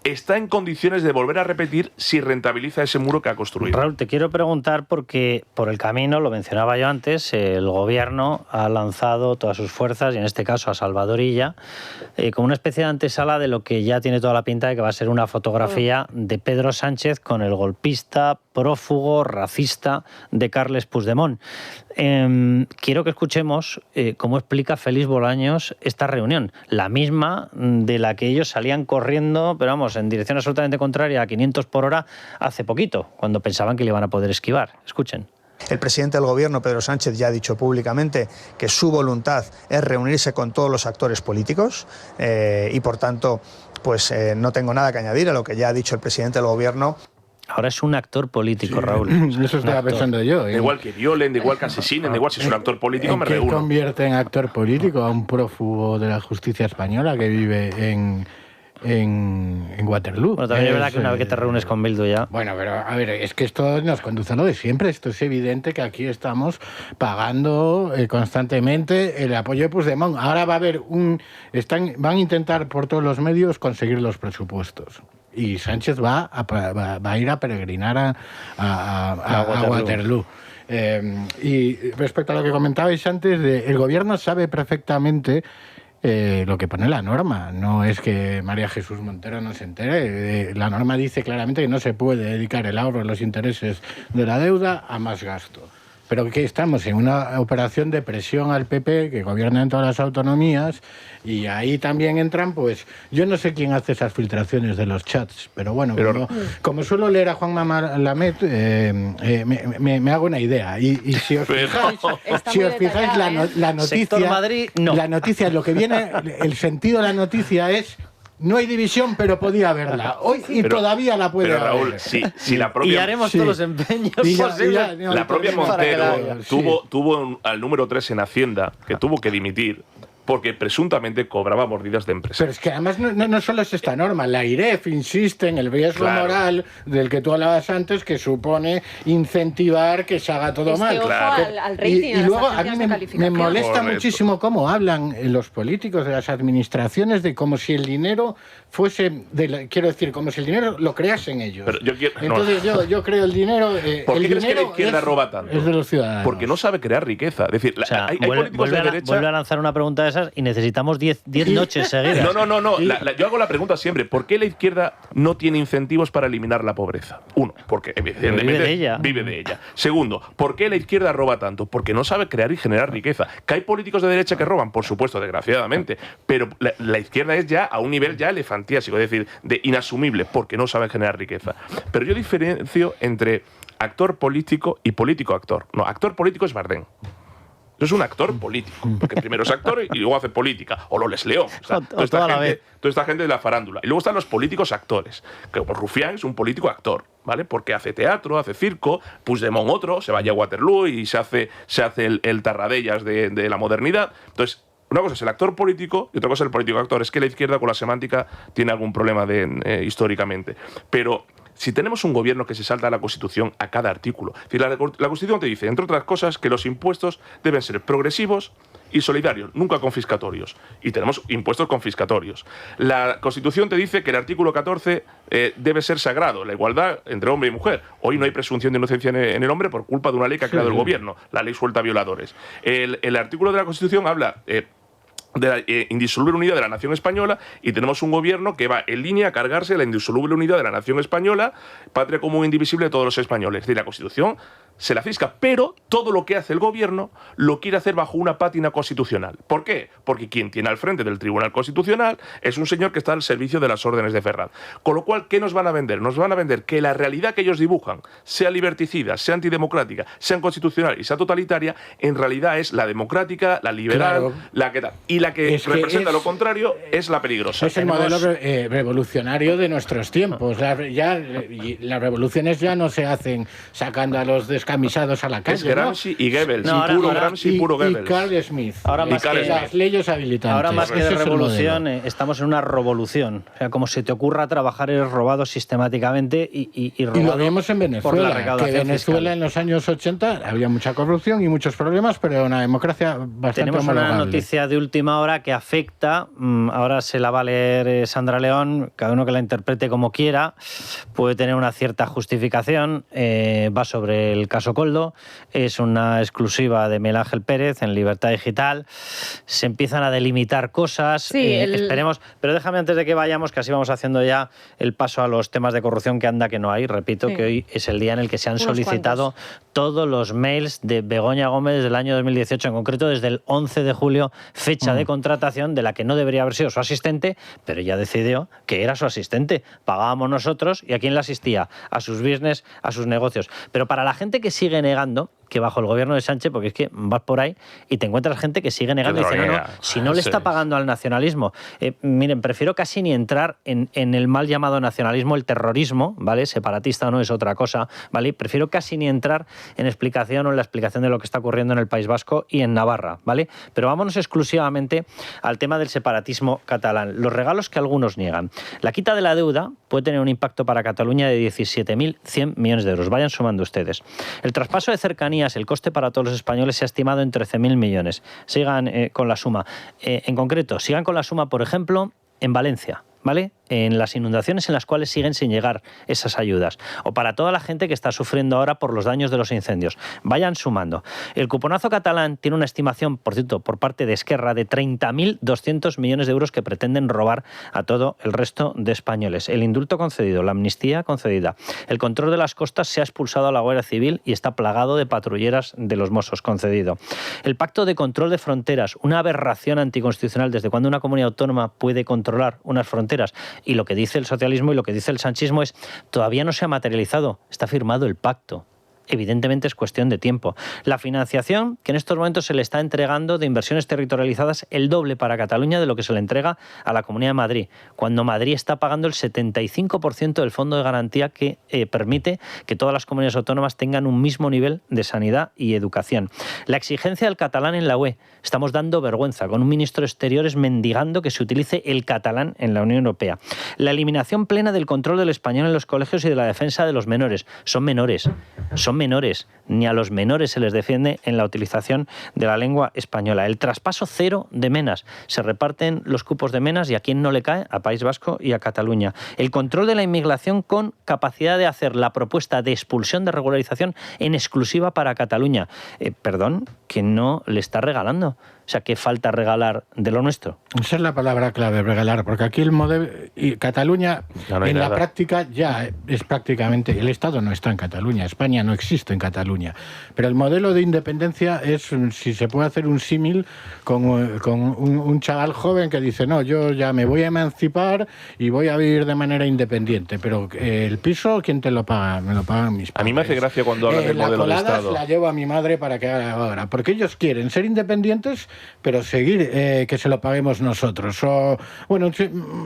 Speaker 4: está en condiciones de volver a repetir si rentabiliza ese muro que ha construido.
Speaker 3: Raúl, te quiero preguntar porque por el camino, lo mencionaba yo antes, el gobierno ha lanzado todas sus fuerzas, y en este caso a Salvador Illa, como una especie de antesala de lo que ya tiene toda la pinta de que va a ser una fotografía de Pedro Sánchez con el golpista, prófugo, racista de Carles Puigdemont. Quiero que escuchemos cómo explica Félix Bolaños esta reunión, la misma de la que ellos salían corriendo, pero vamos, en dirección absolutamente contraria a 500 por hora hace poquito, cuando pensaban que le iban a poder esquivar. Escuchen.
Speaker 6: El presidente del Gobierno, Pedro Sánchez, ya ha dicho públicamente que su voluntad es reunirse con todos los actores políticos y, por tanto, pues no tengo nada que añadir a lo que ya ha dicho el presidente del Gobierno.
Speaker 3: Ahora es un actor político, sí, Raúl.
Speaker 9: Eso estaba pensando yo.
Speaker 4: Da igual que violen, da igual que asesinen, da igual si es un actor político, me reúno.
Speaker 9: ¿Qué convierte en actor político a un prófugo de la justicia española que vive en Waterloo?
Speaker 3: Bueno, también es verdad que una vez que te reúnes con Bildu ya...
Speaker 9: Bueno, pero a ver, es que esto nos conduce a lo de siempre. Esto es evidente que aquí estamos pagando constantemente el apoyo de Puigdemont. Ahora va a haber van a intentar por todos los medios conseguir los presupuestos. Y Sánchez va a ir a peregrinar a Waterloo. Y respecto a lo que comentabais antes, el gobierno sabe perfectamente lo que pone la norma. No es que María Jesús Montero no se entere. La norma dice claramente que no se puede dedicar el ahorro de los intereses de la deuda a más gasto. Pero que estamos en una operación de presión al PP, que gobierna en todas las autonomías, y ahí también entran, pues, yo no sé quién hace esas filtraciones de los chats, pero bueno, como suelo leer a Juan Lamet, me hago una idea. Y si os fijáis, la noticia,
Speaker 3: Madrid, no.
Speaker 9: La noticia, lo que viene, el sentido de la noticia es: no hay división, pero podía haberla. Hoy todavía la puede haber.
Speaker 4: Raúl, si la propia...
Speaker 3: Y haremos todos los empeños posibles.
Speaker 4: La propia Montero tuvo al número 3 en Hacienda, que tuvo que dimitir, porque presuntamente cobraba mordidas de empresa.
Speaker 9: Pero es que además no solo es esta norma. La IREF insiste en el riesgo moral del que tú hablabas antes, que supone incentivar que se haga todo mal.
Speaker 13: Ojo al rating,
Speaker 9: y luego a mí me molesta muchísimo cómo hablan los políticos de las administraciones de como si el dinero fuese, quiero decir, como si el dinero lo creasen ellos.
Speaker 4: Pero
Speaker 9: entonces yo creo el dinero...
Speaker 4: ¿Por qué crees que la izquierda roba tanto?
Speaker 9: Es de los ciudadanos.
Speaker 4: Porque no sabe crear riqueza. Es decir, hay políticos de derecha...
Speaker 3: Vuelve a lanzar una pregunta de casas y necesitamos 10 noches seguidas.
Speaker 4: No. Yo hago la pregunta siempre, ¿por qué la izquierda no tiene incentivos para eliminar la pobreza? Uno, porque evidentemente vive de ella. Segundo, ¿por qué la izquierda roba tanto? Porque no sabe crear y generar riqueza. ¿Que hay políticos de derecha que roban? Por supuesto, desgraciadamente. Pero la izquierda es ya a un nivel ya elefantiásico, es decir, de inasumible, porque no sabe generar riqueza. Pero yo diferencio entre actor político y político-actor. No, actor político es Bardem. Es un actor político, porque primero es actor y luego hace política, o Loles León, o sea, toda esta gente de la farándula. Y luego están los políticos actores, que como Rufián es un político actor, ¿vale? Porque hace teatro, hace circo, Puigdemont otro, se vaya a Waterloo y se hace el Tarradellas de la modernidad. Entonces, una cosa es el actor político y otra cosa es el político actor. Es que la izquierda con la semántica tiene algún problema históricamente. Pero si tenemos un gobierno que se salta a la Constitución a cada artículo, es decir, la Constitución te dice, entre otras cosas, que los impuestos deben ser progresivos y solidarios, nunca confiscatorios. Y tenemos impuestos confiscatorios. La Constitución te dice que el artículo 14 debe ser sagrado, la igualdad entre hombre y mujer. Hoy no hay presunción de inocencia en el hombre por culpa de una ley que ha creado el gobierno, la ley suelta violadores. El artículo de la Constitución habla de la indisoluble unidad de la nación española y tenemos un gobierno que va en línea a cargarse la indisoluble unidad de la nación española, patria común e indivisible de todos los españoles. Es decir, la Constitución se la cisca, pero todo lo que hace el gobierno lo quiere hacer bajo una pátina constitucional. ¿Por qué? Porque quien tiene al frente del Tribunal Constitucional es un señor que está al servicio de las órdenes de Ferraz. Con lo cual, ¿qué nos van a vender? Nos van a vender que la realidad que ellos dibujan, sea liberticida, sea antidemocrática, sea inconstitucional y sea totalitaria, en realidad es la democrática, la liberal, la que tal. Y la que representa lo contrario es la peligrosa.
Speaker 9: Es el modelo revolucionario de nuestros tiempos. Las revoluciones ya no se hacen sacando a los descamisados a la calle.
Speaker 4: Es Gramsci y Goebbels,
Speaker 9: Gramsci
Speaker 4: y puro Goebbels.
Speaker 9: Y Carl Smith.
Speaker 3: Ahora más que
Speaker 9: las leyes habilitantes.
Speaker 3: Ahora más que de revolución, estamos en una revolución. O sea, como se te ocurra trabajar, eres robado sistemáticamente y robado.
Speaker 9: Y lo vemos en Venezuela, que Venezuela en los años 80 había mucha corrupción y muchos problemas, pero una democracia bastante
Speaker 3: Tenemos
Speaker 9: homologable.
Speaker 3: una noticia de última hora que afecta, ahora se la va a leer Sandra León, cada uno que la interprete como quiera, puede tener una cierta justificación, va sobre el caso Coldo, es una exclusiva de Miguel Ángel Pérez en Libertad Digital, se empiezan a delimitar cosas, esperemos, pero déjame antes de que vayamos, que así vamos haciendo ya el paso a los temas de corrupción que anda que no hay, repito que hoy es el día en el que se han solicitado todos los mails de Begoña Gómez del año 2018, en concreto desde el 11 de julio, fecha de contratación de la que no debería haber sido su asistente, pero ella decidió que era su asistente. Pagábamos nosotros y ¿a quién la asistía? A sus business, a sus negocios. Pero para la gente que sigue negando, que bajo el gobierno de Sánchez, porque es que vas por ahí y te encuentras gente que sigue negando y dice, no, si no le está pagando al nacionalismo. Miren, prefiero casi ni entrar en el mal llamado nacionalismo, el terrorismo, ¿vale? Separatista no es otra cosa, ¿vale? Prefiero casi ni entrar en explicación o en la explicación de lo que está ocurriendo en el País Vasco y en Navarra, ¿vale? Pero vámonos exclusivamente al tema del separatismo catalán. Los regalos que algunos niegan. La quita de la deuda puede tener un impacto para Cataluña de 17.100 millones de euros. Vayan sumando ustedes. El traspaso de cercanía, el coste para todos los españoles se ha estimado en 13.000 millones. Sigan con la suma. En concreto, sigan con la suma, por ejemplo, en Valencia, ¿vale? En las inundaciones en las cuales siguen sin llegar esas ayudas. O para toda la gente que está sufriendo ahora por los daños de los incendios. Vayan sumando. El cuponazo catalán tiene una estimación, por cierto, por parte de Esquerra, de 30.200 millones de euros que pretenden robar a todo el resto de españoles. El indulto concedido, la amnistía concedida. El control de las costas se ha expulsado a la Guardia Civil y está plagado de patrulleras de los Mossos, concedido. El pacto de control de fronteras, una aberración anticonstitucional. ¿Desde cuándo una comunidad autónoma puede controlar unas fronteras? Y lo que dice el socialismo y lo que dice el sanchismo es, todavía no se ha materializado, está firmado el pacto. Evidentemente es cuestión de tiempo. La financiación que en estos momentos se le está entregando de inversiones territorializadas, el doble para Cataluña de lo que se le entrega a la Comunidad de Madrid, cuando Madrid está pagando el 75% del fondo de garantía que permite que todas las comunidades autónomas tengan un mismo nivel de sanidad y educación. La exigencia del catalán en la UE. Estamos dando vergüenza con un ministro de Exteriores mendigando que se utilice el catalán en la Unión Europea. La eliminación plena del control del español en los colegios y de la defensa de los menores. Son menores. ni a los menores se les defiende en la utilización de la lengua española. El traspaso cero de menas. Se reparten los cupos de menas y a quién no le cae, a País Vasco y a Cataluña. El control de la inmigración con capacidad de hacer la propuesta de expulsión, de regularización en exclusiva para Cataluña. Perdón, que no le está regalando. O sea, ¿qué falta regalar de lo nuestro?
Speaker 9: Esa es la palabra clave, regalar, porque aquí el modelo... Y Cataluña,
Speaker 4: no hay
Speaker 9: en
Speaker 4: nada.
Speaker 9: la práctica, ya es prácticamente... El Estado no está en Cataluña, España no existe en Cataluña. Pero el modelo de independencia es, si se puede hacer un símil, con un chaval joven que dice, no, yo ya me voy a emancipar y voy a vivir de manera independiente. Pero el piso, ¿quién te lo paga? Me lo pagan mis padres.
Speaker 4: A mí me hace gracia cuando hablan del modelo de
Speaker 9: La
Speaker 4: Estado.
Speaker 9: colada la llevo a mi madre para que haga ahora. Porque ellos quieren ser independientes, pero seguir que se lo paguemos nosotros. O, bueno,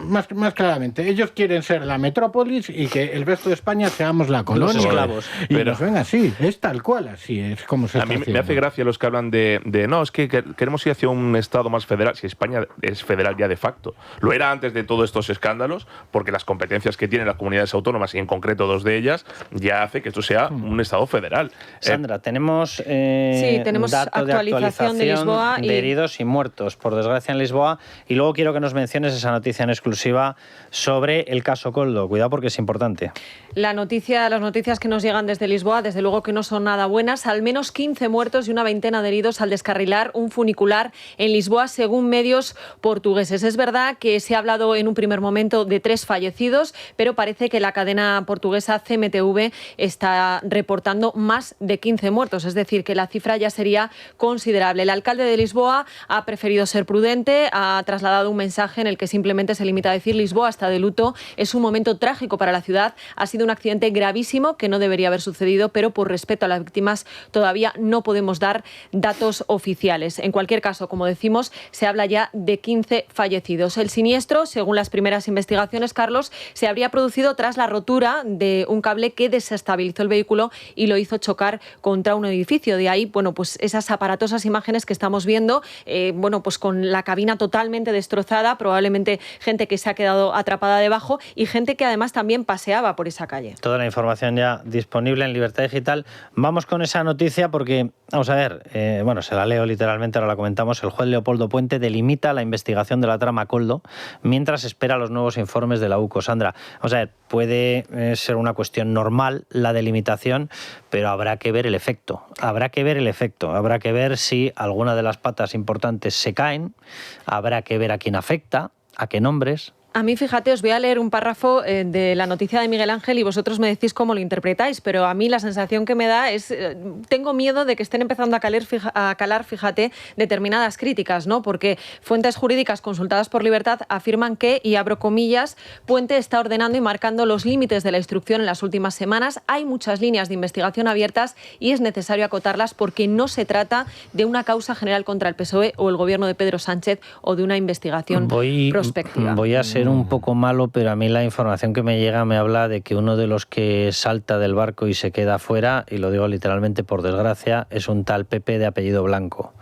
Speaker 9: más claramente, ellos quieren ser la metrópolis y que el resto de España seamos la colonia.
Speaker 3: Los esclavos.
Speaker 9: Y
Speaker 4: Pero-
Speaker 9: nos ven así, es tal cual, así es como se
Speaker 4: A
Speaker 9: está
Speaker 4: mí me
Speaker 9: haciendo.
Speaker 4: hace gracia los que hablan de no, es que queremos ir hacia un Estado más federal. Si España es federal ya de facto. Lo era antes de todos estos escándalos, porque las competencias que tienen las comunidades autónomas, y en concreto dos de ellas, ya hace que esto sea un Estado federal.
Speaker 3: Sandra, tenemos,
Speaker 13: Sí, tenemos
Speaker 3: datos de
Speaker 13: actualización de Lisboa
Speaker 3: de
Speaker 13: y-
Speaker 3: heridos y muertos, por desgracia, en Lisboa. Y luego quiero que nos menciones esa noticia en exclusiva sobre el caso Koldo. Cuidado porque es importante.
Speaker 13: Las noticias que nos llegan desde Lisboa, desde luego que no son nada buenas. Al menos 15 muertos y una veintena de heridos al descarrilar un funicular en Lisboa, según medios portugueses. Es verdad que se ha hablado en un primer momento de 3 fallecidos, pero parece que la cadena portuguesa CMTV está reportando más de 15 muertos. Es decir, que la cifra ya sería considerable. El alcalde de Lisboa ha preferido ser prudente, ha trasladado un mensaje en el que simplemente se limita a decir: Lisboa está de luto, es un momento trágico para la ciudad, ha sido un accidente gravísimo que no debería haber sucedido, pero por respeto a las víctimas todavía no podemos dar datos oficiales. En cualquier caso, como decimos, se habla ya de 15 fallecidos. El siniestro, según las primeras investigaciones, Carlos, se habría producido tras la rotura de un cable que desestabilizó el vehículo y lo hizo chocar contra un edificio. De ahí, bueno, pues esas aparatosas imágenes que estamos viendo, bueno, pues con la cabina totalmente destrozada, probablemente gente que se ha quedado atrapada debajo y gente que además también paseaba por esa calle.
Speaker 3: Toda la información ya disponible en Libertad Digital. Vamos con esa noticia porque, vamos a ver, bueno, se la leo literalmente, ahora la comentamos. El juez Leopoldo Puente delimita la investigación de la trama Koldo mientras espera los nuevos informes de la UCO. Sandra, vamos a ver, puede ser una cuestión normal la delimitación, pero habrá que ver el efecto. Habrá que ver si alguna de las patas importantes se caen, habrá que ver a quién afecta, a qué nombres.
Speaker 13: A mí, fíjate, os voy a leer un párrafo de la noticia de Miguel Ángel y vosotros me decís cómo lo interpretáis, pero a mí la sensación que me da es, tengo miedo de que estén empezando a calar, fíjate, determinadas críticas, ¿no? Porque fuentes jurídicas consultadas por Libertad afirman que, y abro comillas, Puente está ordenando y marcando los límites de la instrucción en las últimas semanas. Hay muchas líneas de investigación abiertas y es necesario acotarlas porque no se trata de una causa general contra el PSOE o el gobierno de Pedro Sánchez o de una investigación prospectiva.
Speaker 3: Voy a ser un poco malo, pero a mí la información que me llega me habla de que uno de los que salta del barco y se queda fuera, y lo digo literalmente por desgracia, es un tal Pepe de apellido Blanco.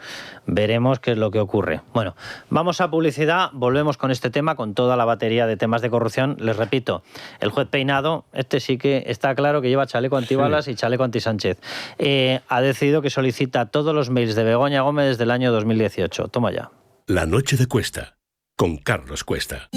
Speaker 3: Veremos qué es lo que ocurre. Bueno, vamos a publicidad, volvemos con este tema, con toda la batería de temas de corrupción. Les repito, el juez Peinado, este sí que está claro que lleva chaleco antibalas y chaleco anti-Sánchez. Ha decidido que solicita todos los mails de Begoña Gómez desde el año 2018. Toma ya.
Speaker 1: La noche de Cuesta, con Carlos Cuesta.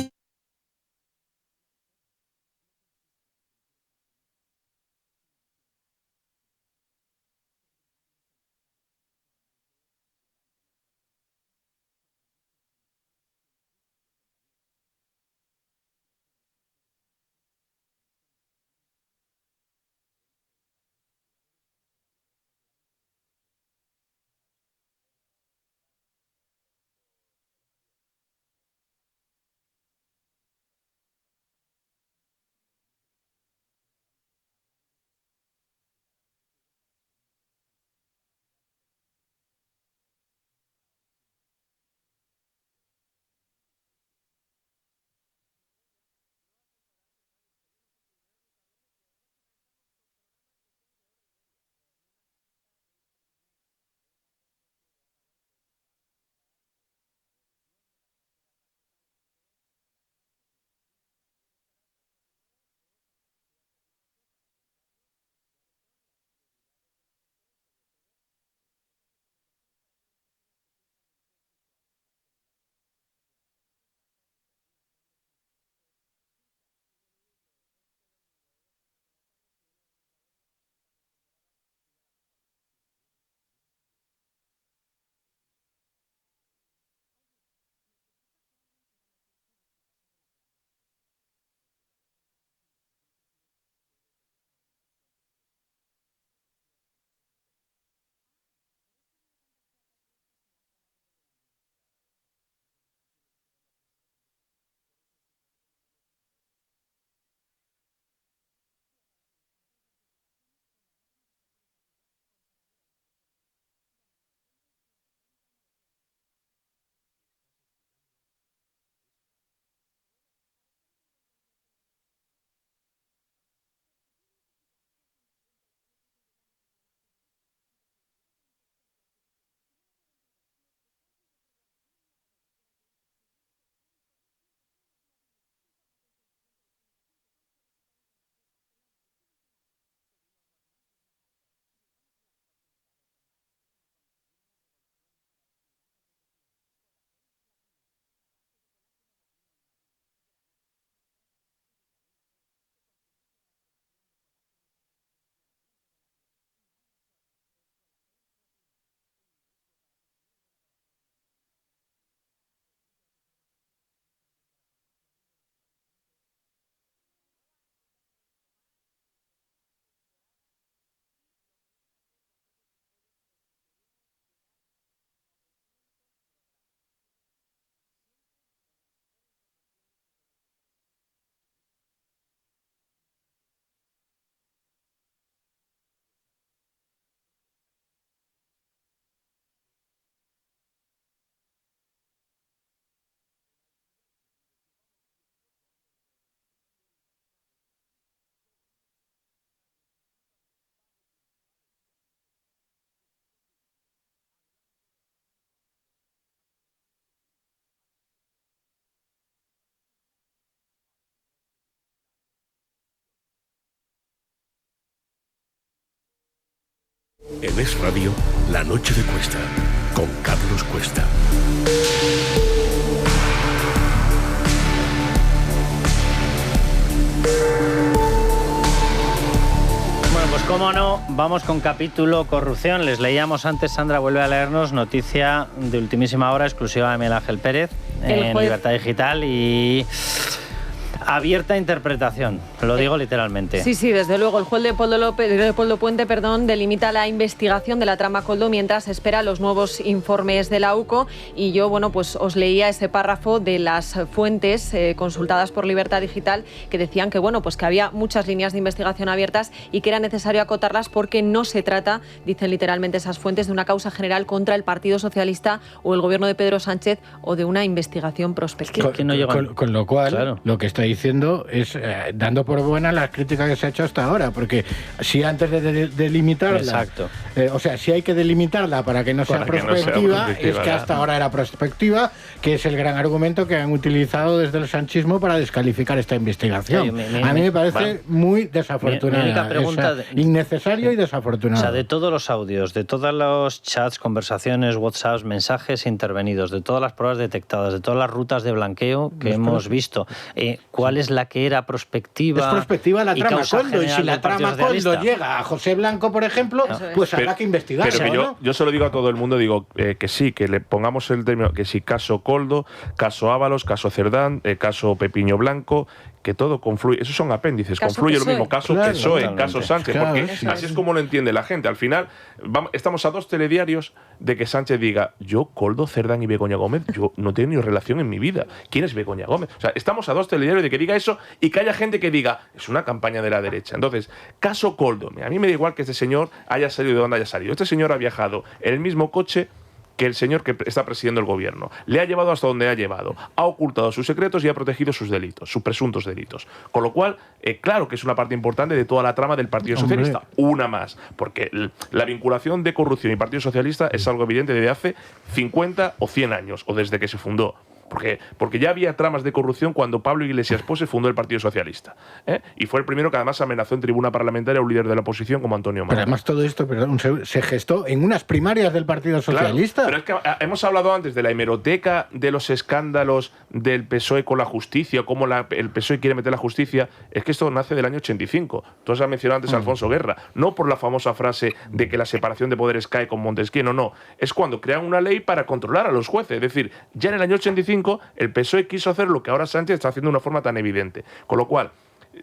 Speaker 1: En Es Radio, La Noche de Cuesta, con Carlos Cuesta.
Speaker 3: Pues cómo no, vamos con capítulo corrupción. Les leíamos antes, Sandra vuelve a leernos noticia de ultimísima hora exclusiva de Miguel Ángel Pérez en Libertad Digital y abierta interpretación, lo digo literalmente.
Speaker 13: Sí, desde luego. El juez Leopoldo Puente, delimita la investigación de la trama Koldo mientras espera los nuevos informes de la UCO. Y yo, pues os leía ese párrafo de las fuentes consultadas por Libertad Digital que decían que, que había muchas líneas de investigación abiertas y que era necesario acotarlas porque no se trata, dicen literalmente esas fuentes, de una causa general contra el Partido Socialista o el gobierno de Pedro Sánchez o de una investigación prospectiva.
Speaker 9: Con lo cual, claro, lo que estoy diciendo es dando por buena las críticas que se ha hecho hasta ahora, porque si antes de delimitarla, si hay que delimitarla para que no sea prospectiva, es que hasta ahora era prospectiva, que es el gran argumento que han utilizado desde el sanchismo para descalificar esta investigación. A mí me parece muy desafortunada, innecesario y desafortunado.
Speaker 3: O sea, de todos los audios, de todos los chats, conversaciones, WhatsApps, mensajes intervenidos, de todas las pruebas detectadas, de todas las rutas de blanqueo que hemos visto, ¿cuál es la que era prospectiva?
Speaker 9: Es prospectiva la trama Koldo, y si la trama Koldo llega a José Blanco, por ejemplo, pues habrá que investigar.
Speaker 4: Pero que yo se lo digo a todo el mundo, digo que sí, que le pongamos el término, que si caso Koldo, caso Ábalos, caso Cerdán, caso Pepiño Blanco, que todo confluye, esos son apéndices, confluye lo mismo, caso PSOE, caso Sánchez, porque así es como lo entiende la gente. Al final, estamos a 2 telediarios de que Sánchez diga, yo, Koldo, Cerdán y Begoña Gómez, yo no tengo ni relación en mi vida. ¿Quién es Begoña Gómez? O sea, estamos a 2 telediarios de que diga eso y que haya gente que diga, es una campaña de la derecha. Entonces, caso Koldo, a mí me da igual que este señor haya salido de donde haya salido. Este señor ha viajado en el mismo coche que el señor que está presidiendo el gobierno. Le ha llevado hasta donde ha llevado, ha ocultado sus secretos y ha protegido sus delitos, sus presuntos delitos. Con lo cual, claro que es una parte importante de toda la trama del Partido Socialista. Una más, porque la vinculación de corrupción y Partido Socialista es algo evidente desde hace 50 o 100 años, o desde que se fundó. Porque ya había tramas de corrupción cuando Pablo Iglesias Pose fundó el Partido Socialista. Y fue el primero que además amenazó en tribuna parlamentaria a un líder de la oposición como Antonio Mato.
Speaker 9: Pero además todo esto se gestó en unas primarias del Partido Socialista.
Speaker 4: Claro, pero es que hemos hablado antes de la hemeroteca de los escándalos del PSOE con la justicia, cómo el PSOE quiere meter la justicia. Es que esto nace del año 85. Tú has mencionado antes a Alfonso Guerra. No por la famosa frase de que la separación de poderes cae con Montesquieu, no. Es cuando crean una ley para controlar a los jueces. Es decir, ya en el año 85 el PSOE quiso hacer lo que ahora Sánchez está haciendo de una forma tan evidente. Con lo cual,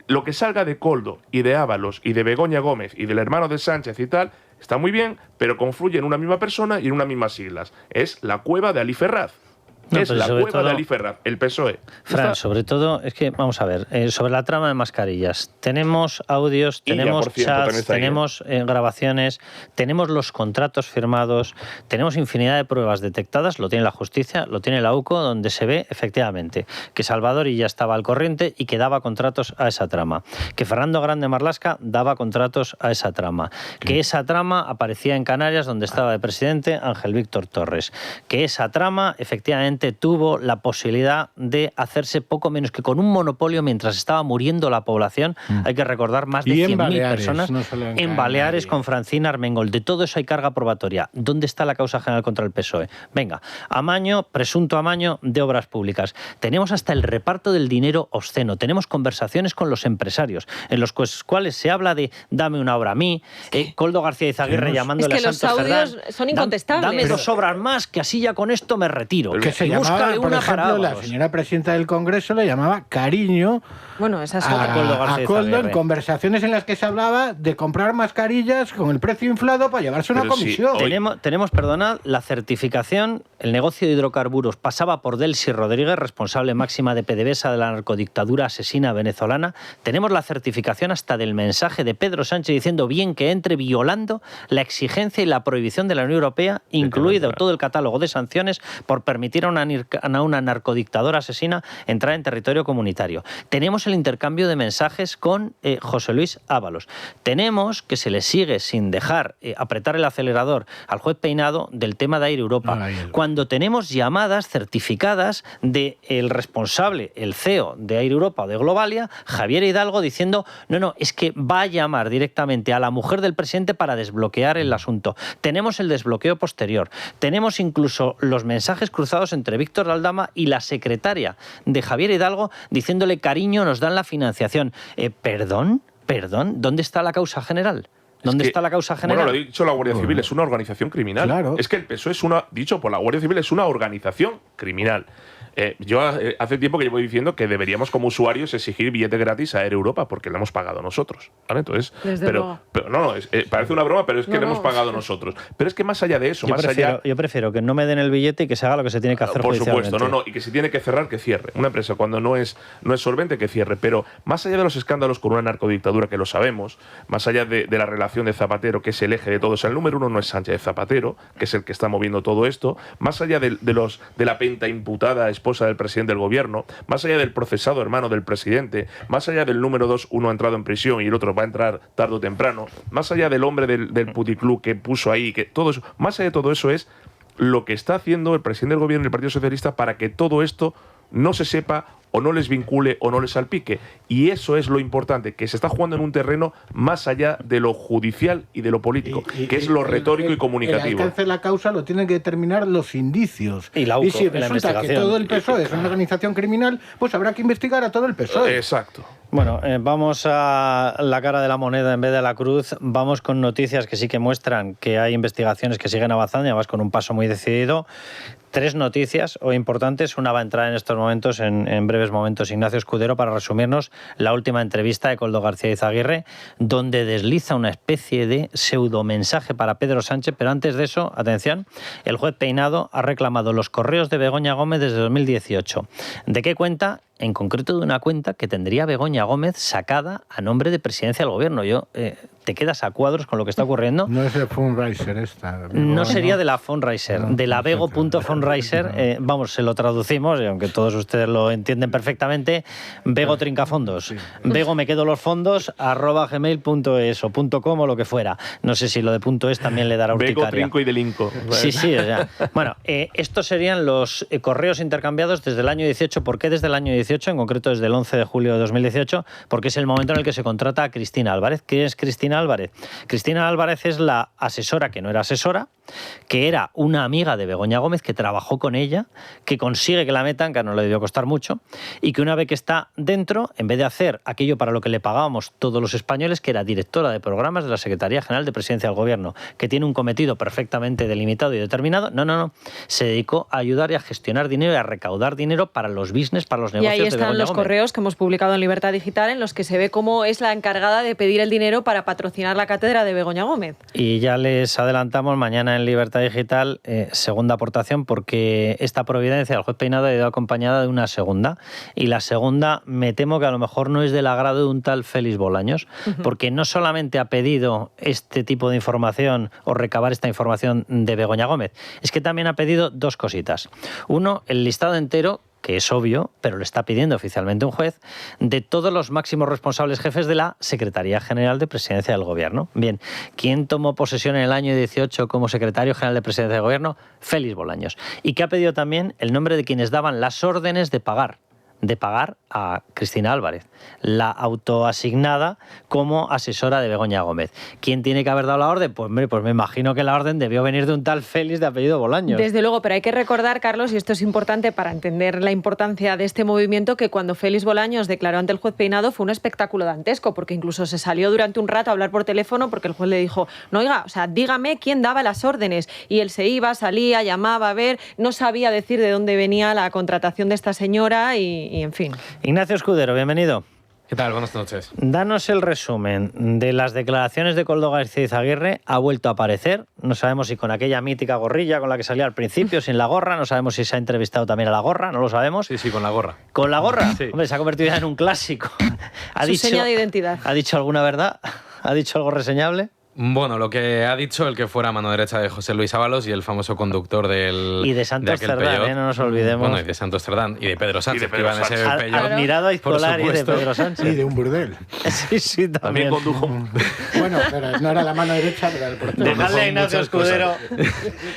Speaker 4: lo que salga de Koldo y de Ábalos y de Begoña Gómez y del hermano de Sánchez y tal, está muy bien, pero confluye en una misma persona y en unas mismas siglas. Es la cueva de Ali Ferraz. Es la cueva de Ali Ferraz, el PSOE.
Speaker 3: Fran, sobre todo, es que, vamos a ver, sobre la trama de mascarillas, tenemos audios, tenemos chats, tenemos grabaciones, tenemos los contratos firmados, tenemos infinidad de pruebas detectadas, lo tiene la justicia, lo tiene la UCO, donde se ve efectivamente que Salvador ya estaba al corriente y que daba contratos a esa trama, que Fernando Grande Marlaska daba contratos a esa trama, que esa trama aparecía en Canarias, donde estaba de presidente Ángel Víctor Torres, que esa trama efectivamente tuvo la posibilidad de hacerse poco menos que con un monopolio mientras estaba muriendo la población. Hay que recordar, más de 100.000 personas
Speaker 9: no
Speaker 3: en Baleares con Francina Armengol. De todo eso hay carga probatoria. ¿Dónde está la causa general contra el PSOE? Venga, amaño, presunto amaño de obras públicas. Tenemos hasta el reparto del dinero obsceno. Tenemos conversaciones con los empresarios en los cuales se habla de dame una obra a mí, Koldo García Izaguirre llamándole a Santos Cerdán.
Speaker 13: Es que los audios son incontestables.
Speaker 3: Dame 2 obras más que así ya con esto me retiro.
Speaker 9: Llamaba, por ejemplo, la señora presidenta del Congreso le llamaba cariño a Koldo en conversaciones en las que se hablaba de comprar mascarillas con el precio inflado para llevarse una comisión.
Speaker 3: Tenemos, perdonad, la certificación, el negocio de hidrocarburos pasaba por Delcy Rodríguez, responsable máxima de PDVSA de la narcodictadura asesina venezolana. Tenemos la certificación hasta del mensaje de Pedro Sánchez diciendo bien que entre violando la exigencia y la prohibición de la Unión Europea, incluido todo el catálogo de sanciones por permitir a una narcodictadora asesina entrar en territorio comunitario. Tenemos el intercambio de mensajes con José Luis Ábalos. Tenemos que se le sigue sin dejar apretar el acelerador al juez Peinado del tema de Air Europa. cuando tenemos llamadas certificadas del responsable, el CEO de Air Europa o de Globalia, Javier Hidalgo, diciendo no, es que va a llamar directamente a la mujer del presidente para desbloquear el asunto. Tenemos el desbloqueo posterior. Tenemos incluso los mensajes cruzados entre Víctor Aldama y la secretaria de Javier Hidalgo diciéndole: cariño, nos dan la financiación. ¿Perdón? ¿Dónde está la causa general? ¿Dónde está la causa general?
Speaker 4: Bueno, lo ha dicho la Guardia Civil, es una organización criminal.
Speaker 9: Claro.
Speaker 4: Es que el PSOE dicho por la Guardia Civil, es una organización criminal. Yo hace tiempo que llevo diciendo que deberíamos como usuarios exigir billete gratis a Air Europa porque lo hemos pagado nosotros, ¿vale? Entonces, pero no, parece una broma, pero es que lo hemos pagado nosotros. Pero es que más allá de eso,
Speaker 3: yo prefiero que no me den el billete y que se haga lo que se tiene que hacer judicialmente.
Speaker 4: Por supuesto, y que si tiene que cerrar, que cierre. Una empresa cuando no es solvente, que cierre. Pero más allá de los escándalos con una narcodictadura, que lo sabemos, más allá de la relación de Zapatero, que es el eje de todo, o sea, el número uno no es Sánchez Zapatero, que es el que está moviendo todo esto, más allá de la penta imputada esposa del presidente del gobierno, más allá del procesado hermano del presidente, más allá del número 2, uno ha entrado en prisión y el otro va a entrar tarde o temprano, más allá del hombre del puticlub que puso ahí, que todo eso, más allá de todo eso es lo que está haciendo el presidente del gobierno y el Partido Socialista para que todo esto no se sepa o no les vincule o no les salpique. Y eso es lo importante, que se está jugando en un terreno más allá de lo judicial y de lo político, que es lo retórico y comunicativo.
Speaker 9: El alcance de la causa lo tienen que determinar los indicios.
Speaker 3: Y
Speaker 9: si resulta que todo el PSOE es una organización criminal, pues habrá que investigar a todo el PSOE.
Speaker 4: Exacto.
Speaker 3: Bueno, vamos a la cara de la moneda en vez de la cruz. Vamos con noticias que sí que muestran que hay investigaciones que siguen avanzando y además con un paso muy decidido. 3 noticias o importantes. Una va a entrar en estos momentos, en breves momentos, Ignacio Escudero, para resumirnos la última entrevista de Koldo García Izaguirre, donde desliza una especie de pseudomensaje para Pedro Sánchez. Pero antes de eso, atención, el juez Peinado ha reclamado los correos de Begoña Gómez desde 2018. ¿De qué cuenta? En concreto de una cuenta que tendría Begoña Gómez sacada a nombre de Presidencia del Gobierno. Te quedas a cuadros con lo que está ocurriendo.
Speaker 9: No es de Fundraiser esta.
Speaker 3: No sería de la Fundraiser, de la Bego.Fundraiser. Vamos, se lo traducimos, y aunque todos ustedes lo entienden perfectamente, Bego Trincafondos. Bego me quedo los fondos, @gmail.es o .com o lo que fuera. No sé si lo de .es también le dará urticaria.
Speaker 4: Bego, trinco y delinco.
Speaker 3: Sí, o sea. Bueno, estos serían los correos intercambiados desde el año 18. ¿Por qué desde el año 18? En concreto desde el 11 de julio de 2018, porque es el momento en el que se contrata a Cristina Álvarez. ¿Qué es Cristina Álvarez? Cristina Álvarez es la asesora que no era asesora, que era una amiga de Begoña Gómez, que trabajó con ella, que consigue que la metan, que no le debió costar mucho, y que una vez que está dentro, en vez de hacer aquello para lo que le pagábamos todos los españoles, que era directora de programas de la Secretaría General de Presidencia del Gobierno, que tiene un cometido perfectamente delimitado y determinado, no, se dedicó a ayudar y a gestionar dinero y a recaudar dinero para los business, para los negocios.
Speaker 13: Y ahí están los correos que hemos publicado en Libertad Digital, en los que se ve cómo es la encargada de pedir el dinero para patrocinar la cátedra de Begoña Gómez.
Speaker 3: Y ya les adelantamos mañana en Libertad Digital, segunda aportación, porque esta providencia del juez Peinado ha ido acompañada de una segunda. Y la segunda, me temo que a lo mejor no es del agrado de un tal Félix Bolaños, porque no solamente ha pedido este tipo de información o recabar esta información de Begoña Gómez, es que también ha pedido 2 cositas. Uno, el listado entero, que es obvio, pero lo está pidiendo oficialmente un juez, de todos los máximos responsables jefes de la Secretaría General de Presidencia del Gobierno. Bien, ¿quién tomó posesión en el año 18 como Secretario General de Presidencia del Gobierno? Félix Bolaños. Y que ha pedido también el nombre de quienes daban las órdenes de pagar a Cristina Álvarez, la autoasignada como asesora de Begoña Gómez. ¿Quién tiene que haber dado la orden? Pues me imagino que la orden debió venir de un tal Félix de apellido Bolaños.
Speaker 13: Desde luego, pero hay que recordar, Carlos, y esto es importante para entender la importancia de este movimiento, que cuando Félix Bolaños declaró ante el juez Peinado fue un espectáculo dantesco, porque incluso se salió durante un rato a hablar por teléfono porque el juez le dijo, no, oiga, o sea, dígame quién daba las órdenes. Y él se iba, salía, llamaba a ver, no sabía decir de dónde venía la contratación de esta señora y en fin.
Speaker 3: Ignacio Escudero, bienvenido.
Speaker 17: ¿Qué tal? Buenas noches.
Speaker 3: Danos el resumen de las declaraciones de Koldo García Izaguirre. Ha vuelto a aparecer. No sabemos si con aquella mítica gorrilla con la que salía al principio, sin la gorra. No sabemos si se ha entrevistado también a la gorra. No lo sabemos.
Speaker 17: Sí, con la gorra.
Speaker 3: ¿Con la gorra?
Speaker 17: Sí.
Speaker 3: Hombre, se ha convertido ya en un clásico.
Speaker 13: Su seña de identidad.
Speaker 3: ¿Ha dicho alguna verdad? ¿Ha dicho algo reseñable?
Speaker 17: Bueno, lo que ha dicho el que fuera mano derecha de José Luis Ábalos y el famoso conductor del...
Speaker 3: Y de Santos Cerdán, no nos olvidemos.
Speaker 17: Bueno, y de Santos Cerdán y de Pedro Sánchez, que iba en ese Peugeot.
Speaker 3: Admirado a Izcolar y de Pedro Sánchez.
Speaker 9: Y de un burdel.
Speaker 3: Sí, también
Speaker 4: condujo.
Speaker 9: Bueno, pero no era la mano derecha, pero era el portero.
Speaker 3: Dejarle a Ignacio Escudero.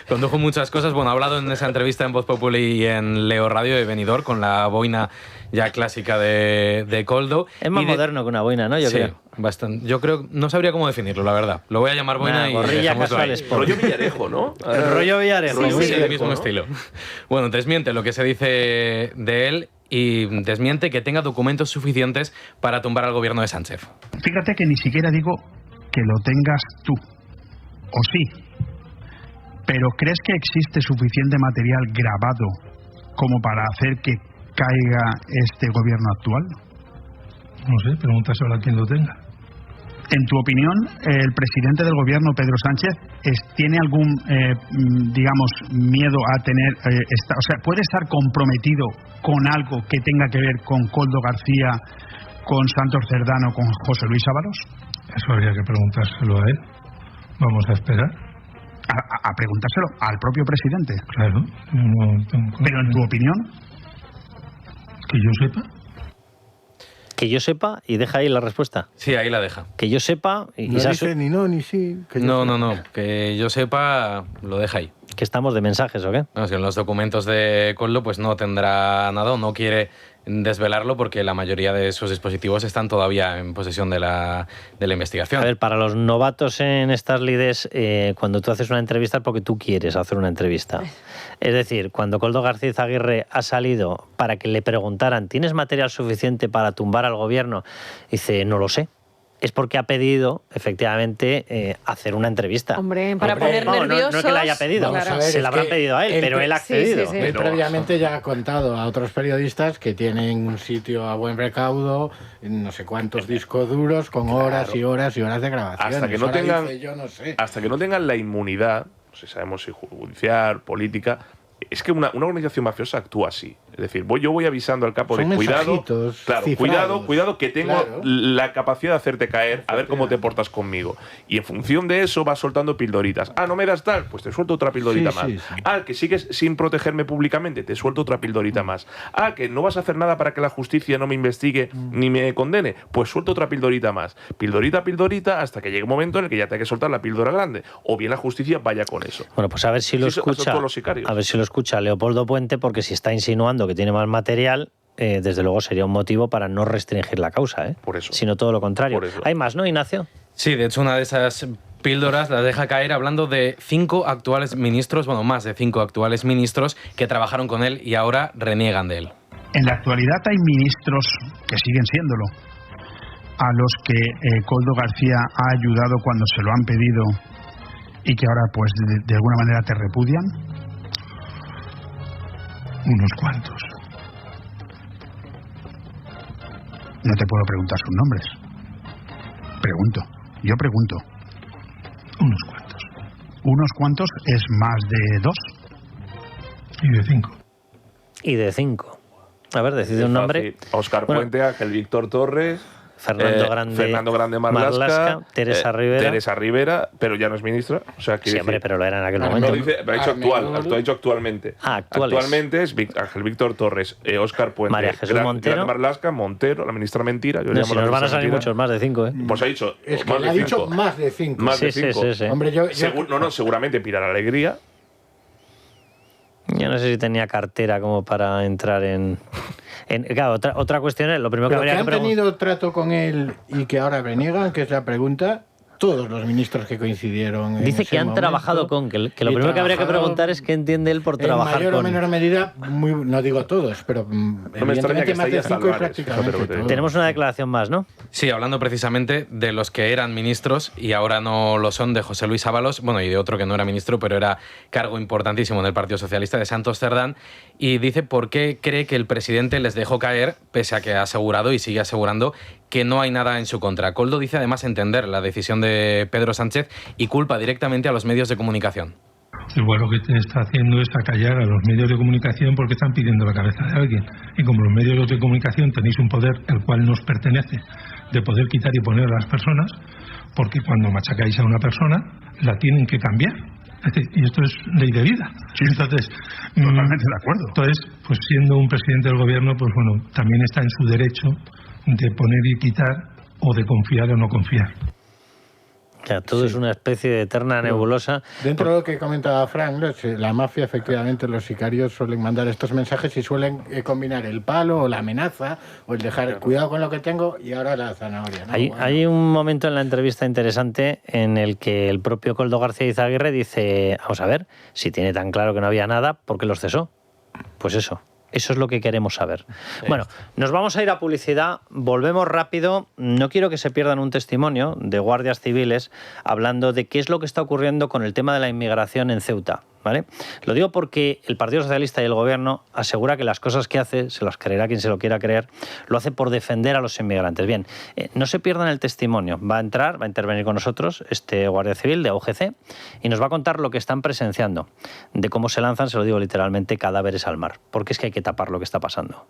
Speaker 17: Condujo muchas cosas. Bueno, ha hablado en esa entrevista en Voz Populi y en Leo Radio de Benidorm con la boina ya clásica de Koldo.
Speaker 3: Es más moderno que una boina, ¿no? Yo creo.
Speaker 17: Bastante. Yo creo, no sabría cómo definirlo, la verdad. Lo voy a llamar boina y dejémoslo ahí.
Speaker 4: Rollo Villarejo, ¿no?
Speaker 3: El rollo Villarejo.
Speaker 17: Sí, el mismo estilo. Bueno, desmiente lo que se dice de él y desmiente que tenga documentos suficientes para tumbar al gobierno de Sánchez.
Speaker 18: Fíjate que ni siquiera digo que lo tengas tú, o sí, pero ¿crees que existe suficiente material grabado como para hacer que caiga este gobierno actual?
Speaker 19: No sé, pregúntaselo a quien lo tenga.
Speaker 18: En tu opinión, ¿el presidente del gobierno, Pedro Sánchez, tiene algún, digamos, miedo a tener, o sea, puede estar comprometido con algo que tenga que ver con Koldo García, con Santos Cerdán o con José Luis Ábalos?
Speaker 19: Eso habría que preguntárselo a él. Vamos a esperar.
Speaker 18: A preguntárselo al propio presidente.
Speaker 19: Claro.
Speaker 18: Pero en tu opinión.
Speaker 19: Que yo sepa.
Speaker 3: Que yo sepa, y deja ahí la respuesta.
Speaker 17: Sí, ahí la deja.
Speaker 3: Que yo sepa... Y
Speaker 9: no dice ni no, ni sí.
Speaker 17: No. Que yo sepa, lo deja ahí.
Speaker 3: ¿Que estamos de mensajes o qué?
Speaker 17: No, si en los documentos de Koldo pues no tendrá nada o no quiere desvelarlo porque la mayoría de sus dispositivos están todavía en posesión de la investigación.
Speaker 3: A ver, para los novatos en estas lides, cuando tú haces una entrevista es porque tú quieres hacer una entrevista. Es decir, cuando Koldo García Izaguirre ha salido para que le preguntaran ¿tienes material suficiente para tumbar al gobierno? Dice, no lo sé. Es porque ha pedido, efectivamente, hacer una entrevista.
Speaker 13: Hombre, para poner nerviosos...
Speaker 3: No es que la haya pedido,
Speaker 9: claro.
Speaker 3: Se la habrán pedido a él, pero él ha accedido.
Speaker 13: Sí.
Speaker 9: Él previamente ya ha contado a otros periodistas que tienen un sitio a buen recaudo, no sé cuántos discos duros, con horas y horas y horas de grabación.
Speaker 4: Hasta que no tengan la inmunidad, no sé, sabemos si judicial, política... Es que una organización mafiosa actúa así. Es decir, yo voy avisando al capo de cuidado, cuidado que tengo la capacidad de hacerte caer, a ver cómo te portas conmigo. Y en función de eso vas soltando pildoritas. No me das tal, pues te suelto otra pildorita más. Sí. Que sigues sin protegerme públicamente, te suelto otra pildorita más. Que no vas a hacer nada para que la justicia no me investigue ni me condene, pues suelto otra pildorita más. Pildorita, hasta que llegue un momento en el que ya te hay que soltar la píldora grande. O bien la justicia vaya con eso.
Speaker 3: Bueno, pues a ver si lo escucha. A ver si lo escucha Leopoldo Puente, porque si está insinuando que tiene más material, desde luego sería un motivo para no restringir la causa,
Speaker 4: Por eso.
Speaker 3: Sino todo lo contrario. Hay más, ¿no, Ignacio?
Speaker 17: Sí, de hecho una de esas píldoras la deja caer hablando de 5 actuales ministros, bueno, más de 5 actuales ministros que trabajaron con él y ahora reniegan de él.
Speaker 18: En la actualidad hay ministros que siguen siéndolo, a los que Koldo García ha ayudado cuando se lo han pedido y que ahora pues de alguna manera te repudian.
Speaker 19: Unos cuantos.
Speaker 18: No te puedo preguntar sus nombres. Yo pregunto.
Speaker 19: Unos cuantos.
Speaker 18: ¿Unos cuantos es más de 2?
Speaker 19: Y de 5.
Speaker 3: A ver, decide un nombre.
Speaker 4: Óscar Puente, Ángel Víctor Torres...
Speaker 3: Fernando Grande
Speaker 4: Marlaska,
Speaker 3: Teresa
Speaker 4: Rivera, pero ya no es ministra. O sea,
Speaker 3: sí, hombre, pero lo era en aquel momento.
Speaker 4: Ha dicho actualmente. Actualmente es Ángel Víctor Torres, Óscar Puente,
Speaker 3: María Jesús Montero,
Speaker 4: Marlaska, Montero, la ministra Mentira.
Speaker 3: No, si nos van a salir muchos, más de 5.
Speaker 4: Pues ha dicho.
Speaker 9: Es que le ha dicho más de 5.
Speaker 4: Más de 5.
Speaker 3: Sí.
Speaker 9: Hombre,
Speaker 4: seguramente Pilar Alegría.
Speaker 3: Yo no sé si tenía cartera como para entrar en claro, otra cuestión es lo primero que habría que preguntar.
Speaker 9: ¿Han tenido trato con él y que ahora reniegan? Que es la pregunta. Todos los ministros que coincidieron.
Speaker 3: Dice que han trabajado con, que lo primero que habría que preguntar es qué entiende él por trabajar con.
Speaker 9: En mayor o menor medida, no digo todos, pero evidentemente más de 5 y prácticamente.
Speaker 3: Tenemos una declaración más, ¿no?
Speaker 17: Sí, hablando precisamente de los que eran ministros y ahora no lo son, de José Luis Ábalos, bueno, y de otro que no era ministro, pero era cargo importantísimo en el Partido Socialista, de Santos Cerdán, y dice por qué cree que el presidente les dejó caer, pese a que ha asegurado y sigue asegurando que no hay nada en su contra. Koldo dice además entender la decisión de Pedro Sánchez y culpa directamente a los medios de comunicación.
Speaker 19: Igual lo que está haciendo es acallar a los medios de comunicación porque están pidiendo la cabeza de alguien. Y como los medios de comunicación tenéis un poder el cual nos pertenece, de poder quitar y poner a las personas, porque cuando machacáis a una persona, la tienen que cambiar. Y esto es ley de vida.
Speaker 18: Sí, entonces, totalmente de acuerdo.
Speaker 19: Entonces, pues siendo un presidente del gobierno, pues bueno, también está en su derecho de poner y quitar, o de confiar o no confiar.
Speaker 3: Ya, todo es una especie de eterna nebulosa.
Speaker 9: Dentro de lo que comentaba Frank, la mafia, efectivamente, los sicarios suelen mandar estos mensajes y suelen combinar el palo o la amenaza o el dejar cuidado con lo que tengo y ahora la zanahoria, ¿no?
Speaker 3: Hay un momento en la entrevista interesante en el que el propio Koldo García Izaguirre dice, vamos a ver, si tiene tan claro que no había nada, ¿por qué los cesó? Pues eso es lo que queremos saber. Bueno, nos vamos a ir a publicidad, volvemos rápido. No quiero que se pierdan un testimonio de guardias civiles hablando de qué es lo que está ocurriendo con el tema de la inmigración en Ceuta, ¿vale? Lo digo porque el Partido Socialista y el Gobierno asegura que las cosas que hace, se las creerá quien se lo quiera creer, lo hace por defender a los inmigrantes. Bien, no se pierdan el testimonio. Va a intervenir con nosotros este guardia civil de UGC y nos va a contar lo que están presenciando, de cómo se lanzan, se lo digo literalmente, cadáveres al mar, porque es que hay que tapar lo que está pasando.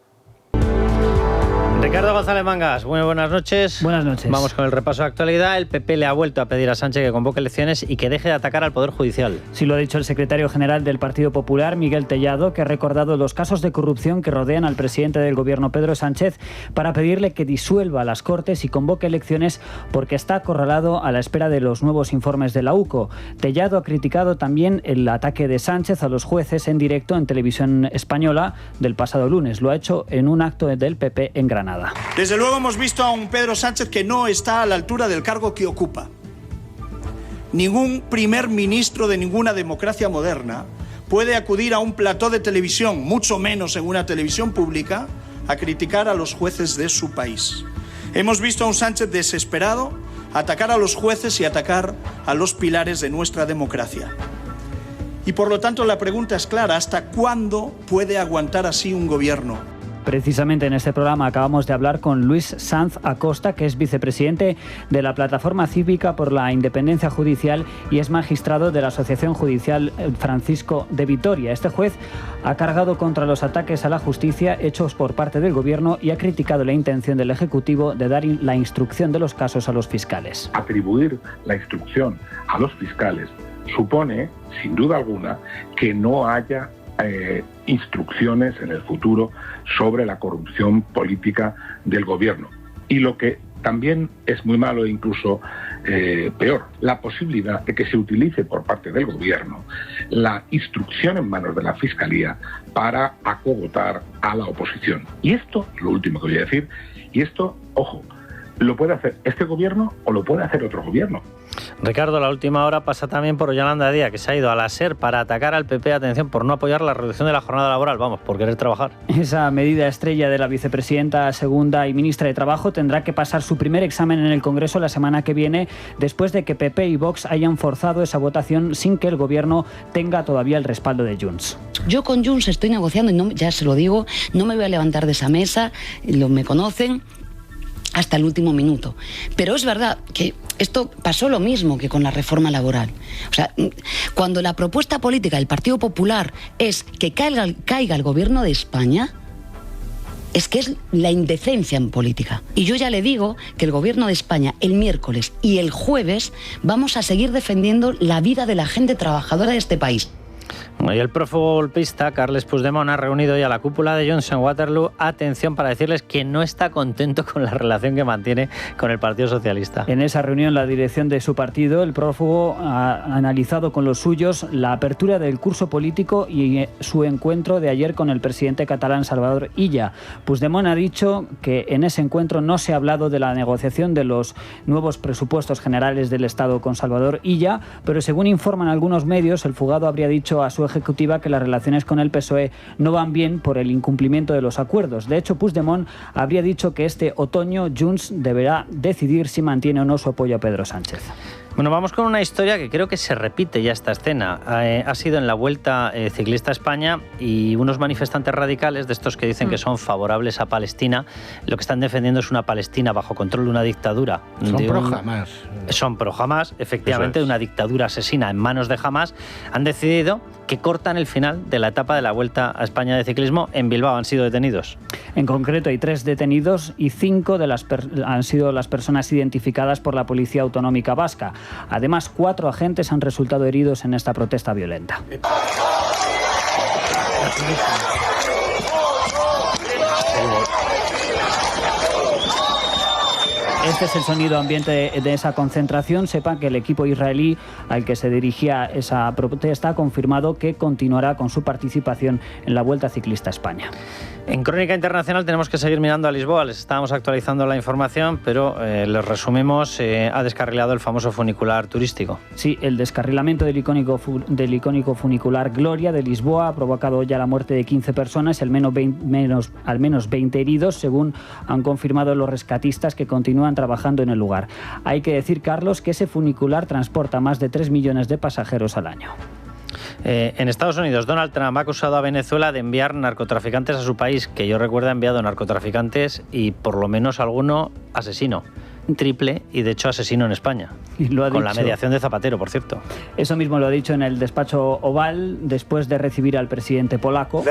Speaker 3: Ricardo González Mangas, muy buenas noches.
Speaker 20: Buenas noches.
Speaker 3: Vamos con el repaso de actualidad. El PP le ha vuelto a pedir a Sánchez que convoque elecciones y que deje de atacar al Poder Judicial.
Speaker 20: Sí, lo ha dicho el secretario general del Partido Popular, Miguel Tellado, que ha recordado los casos de corrupción que rodean al presidente del Gobierno, Pedro Sánchez, para pedirle que disuelva las Cortes y convoque elecciones porque está acorralado a la espera de los nuevos informes de la UCO. Tellado ha criticado también el ataque de Sánchez a los jueces en directo en Televisión Española del pasado lunes. Lo ha hecho en un acto del PP en Granada.
Speaker 21: Desde luego hemos visto a un Pedro Sánchez que no está a la altura del cargo que ocupa. Ningún primer ministro de ninguna democracia moderna puede acudir a un plató de televisión, mucho menos en una televisión pública, a criticar a los jueces de su país. Hemos visto a un Sánchez desesperado atacar a los jueces y atacar a los pilares de nuestra democracia. Y por lo tanto la pregunta es clara, ¿hasta cuándo puede aguantar así un gobierno?
Speaker 20: Precisamente en este programa acabamos de hablar con Luis Sanz Acosta, que es vicepresidente de la Plataforma Cívica por la Independencia Judicial y es magistrado de la Asociación Judicial Francisco de Vitoria. Este juez ha cargado contra los ataques a la justicia hechos por parte del Gobierno y ha criticado la intención del Ejecutivo de dar la instrucción de los casos a los fiscales.
Speaker 12: Atribuir la instrucción a los fiscales supone, sin duda alguna, que no haya instrucciones en el futuro sobre la corrupción política del gobierno. Y lo que también es muy malo e incluso peor, la posibilidad de que se utilice por parte del gobierno la instrucción en manos de la Fiscalía para acogotar a la oposición. Y esto, lo último que voy a decir, y esto, ojo, lo puede hacer este gobierno o lo puede hacer otro gobierno.
Speaker 3: Ricardo, la última hora pasa también por Yolanda Díaz, que se ha ido a la SER para atacar al PP, atención, por no apoyar la reducción de la jornada laboral, vamos, por querer trabajar.
Speaker 20: Esa medida estrella de la vicepresidenta segunda y ministra de Trabajo tendrá que pasar su primer examen en el Congreso la semana que viene, después de que PP y Vox hayan forzado esa votación sin que el Gobierno tenga todavía el respaldo de Junts.
Speaker 22: Yo con Junts estoy negociando y no, ya se lo digo, no me voy a levantar de esa mesa, me conocen, hasta el último minuto. Pero es verdad que esto pasó lo mismo que con la reforma laboral. O sea, cuando la propuesta política del Partido Popular es que caiga el Gobierno de España, es que es la indecencia en política. Y yo ya le digo que el Gobierno de España el miércoles y el jueves vamos a seguir defendiendo la vida de la gente trabajadora de este país.
Speaker 3: Y el prófugo golpista Carles Puigdemont ha reunido ya la cúpula de Junts en Waterloo. Atención, para decirles que no está contento con la relación que mantiene con el Partido Socialista.
Speaker 20: En esa reunión, la dirección de su partido, el prófugo, ha analizado con los suyos la apertura del curso político y su encuentro de ayer con el presidente catalán Salvador Illa. Puigdemont ha dicho que en ese encuentro no se ha hablado de la negociación de los nuevos presupuestos generales del Estado con Salvador Illa, pero según informan algunos medios, el fugado habría dicho a su ejecutiva que las relaciones con el PSOE no van bien por el incumplimiento de los acuerdos. De hecho, Puigdemont habría dicho que este otoño Junts deberá decidir si mantiene o no su apoyo a Pedro Sánchez.
Speaker 3: Bueno, vamos con una historia que creo que se repite ya esta escena. Ha sido en la Vuelta Ciclista a España y unos manifestantes radicales, de estos que dicen que son favorables a Palestina, lo que están defendiendo es una Palestina bajo control de una dictadura.
Speaker 9: Son pro Hamás.
Speaker 3: Son pro Hamás, efectivamente, de una dictadura asesina en manos de Hamás. Han decidido que cortan el final de la etapa de la Vuelta a España de ciclismo en Bilbao. Han sido detenidos.
Speaker 20: En concreto hay 3 detenidos y 5 han sido las personas identificadas por la Policía Autonómica Vasca. Además, 4 agentes han resultado heridos en esta protesta violenta. Este es el sonido ambiente de esa concentración. Sepan que el equipo israelí al que se dirigía esa protesta ha confirmado que continuará con su participación en la Vuelta Ciclista a España.
Speaker 3: En Crónica Internacional tenemos que seguir mirando a Lisboa. Les estábamos actualizando la información, pero les resumimos, ha descarrilado el famoso funicular turístico.
Speaker 20: Sí, el descarrilamiento del icónico funicular Gloria de Lisboa ha provocado ya la muerte de 15 personas, al menos 20 heridos, según han confirmado los rescatistas que continúan trabajando en el lugar. Hay que decir, Carlos, que ese funicular transporta más de 3 millones de pasajeros al año.
Speaker 3: En Estados Unidos, Donald Trump ha acusado a Venezuela de enviar narcotraficantes a su país, que yo recuerdo ha enviado narcotraficantes y por lo menos alguno asesino. Triple y de hecho asesino en España.
Speaker 20: Y lo ha
Speaker 3: con
Speaker 20: dicho.
Speaker 3: La mediación de Zapatero, por cierto.
Speaker 20: Eso mismo lo ha dicho en el despacho Oval después de recibir al presidente polaco.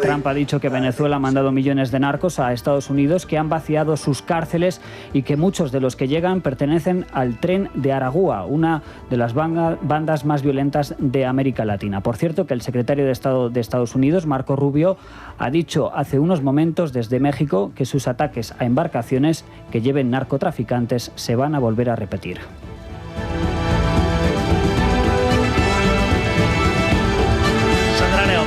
Speaker 20: Trump ha dicho que Venezuela ha mandado millones de narcos a Estados Unidos, que han vaciado sus cárceles y que muchos de los que llegan pertenecen al Tren de Aragua, una de las bandas más violentas de América Latina. Por cierto, que el secretario de Estado de Estados Unidos, Marco Rubio, ha dicho hace unos momentos desde México que sus ataques a embarcaciones que lleven narcotraficantes se van a volver a repetir.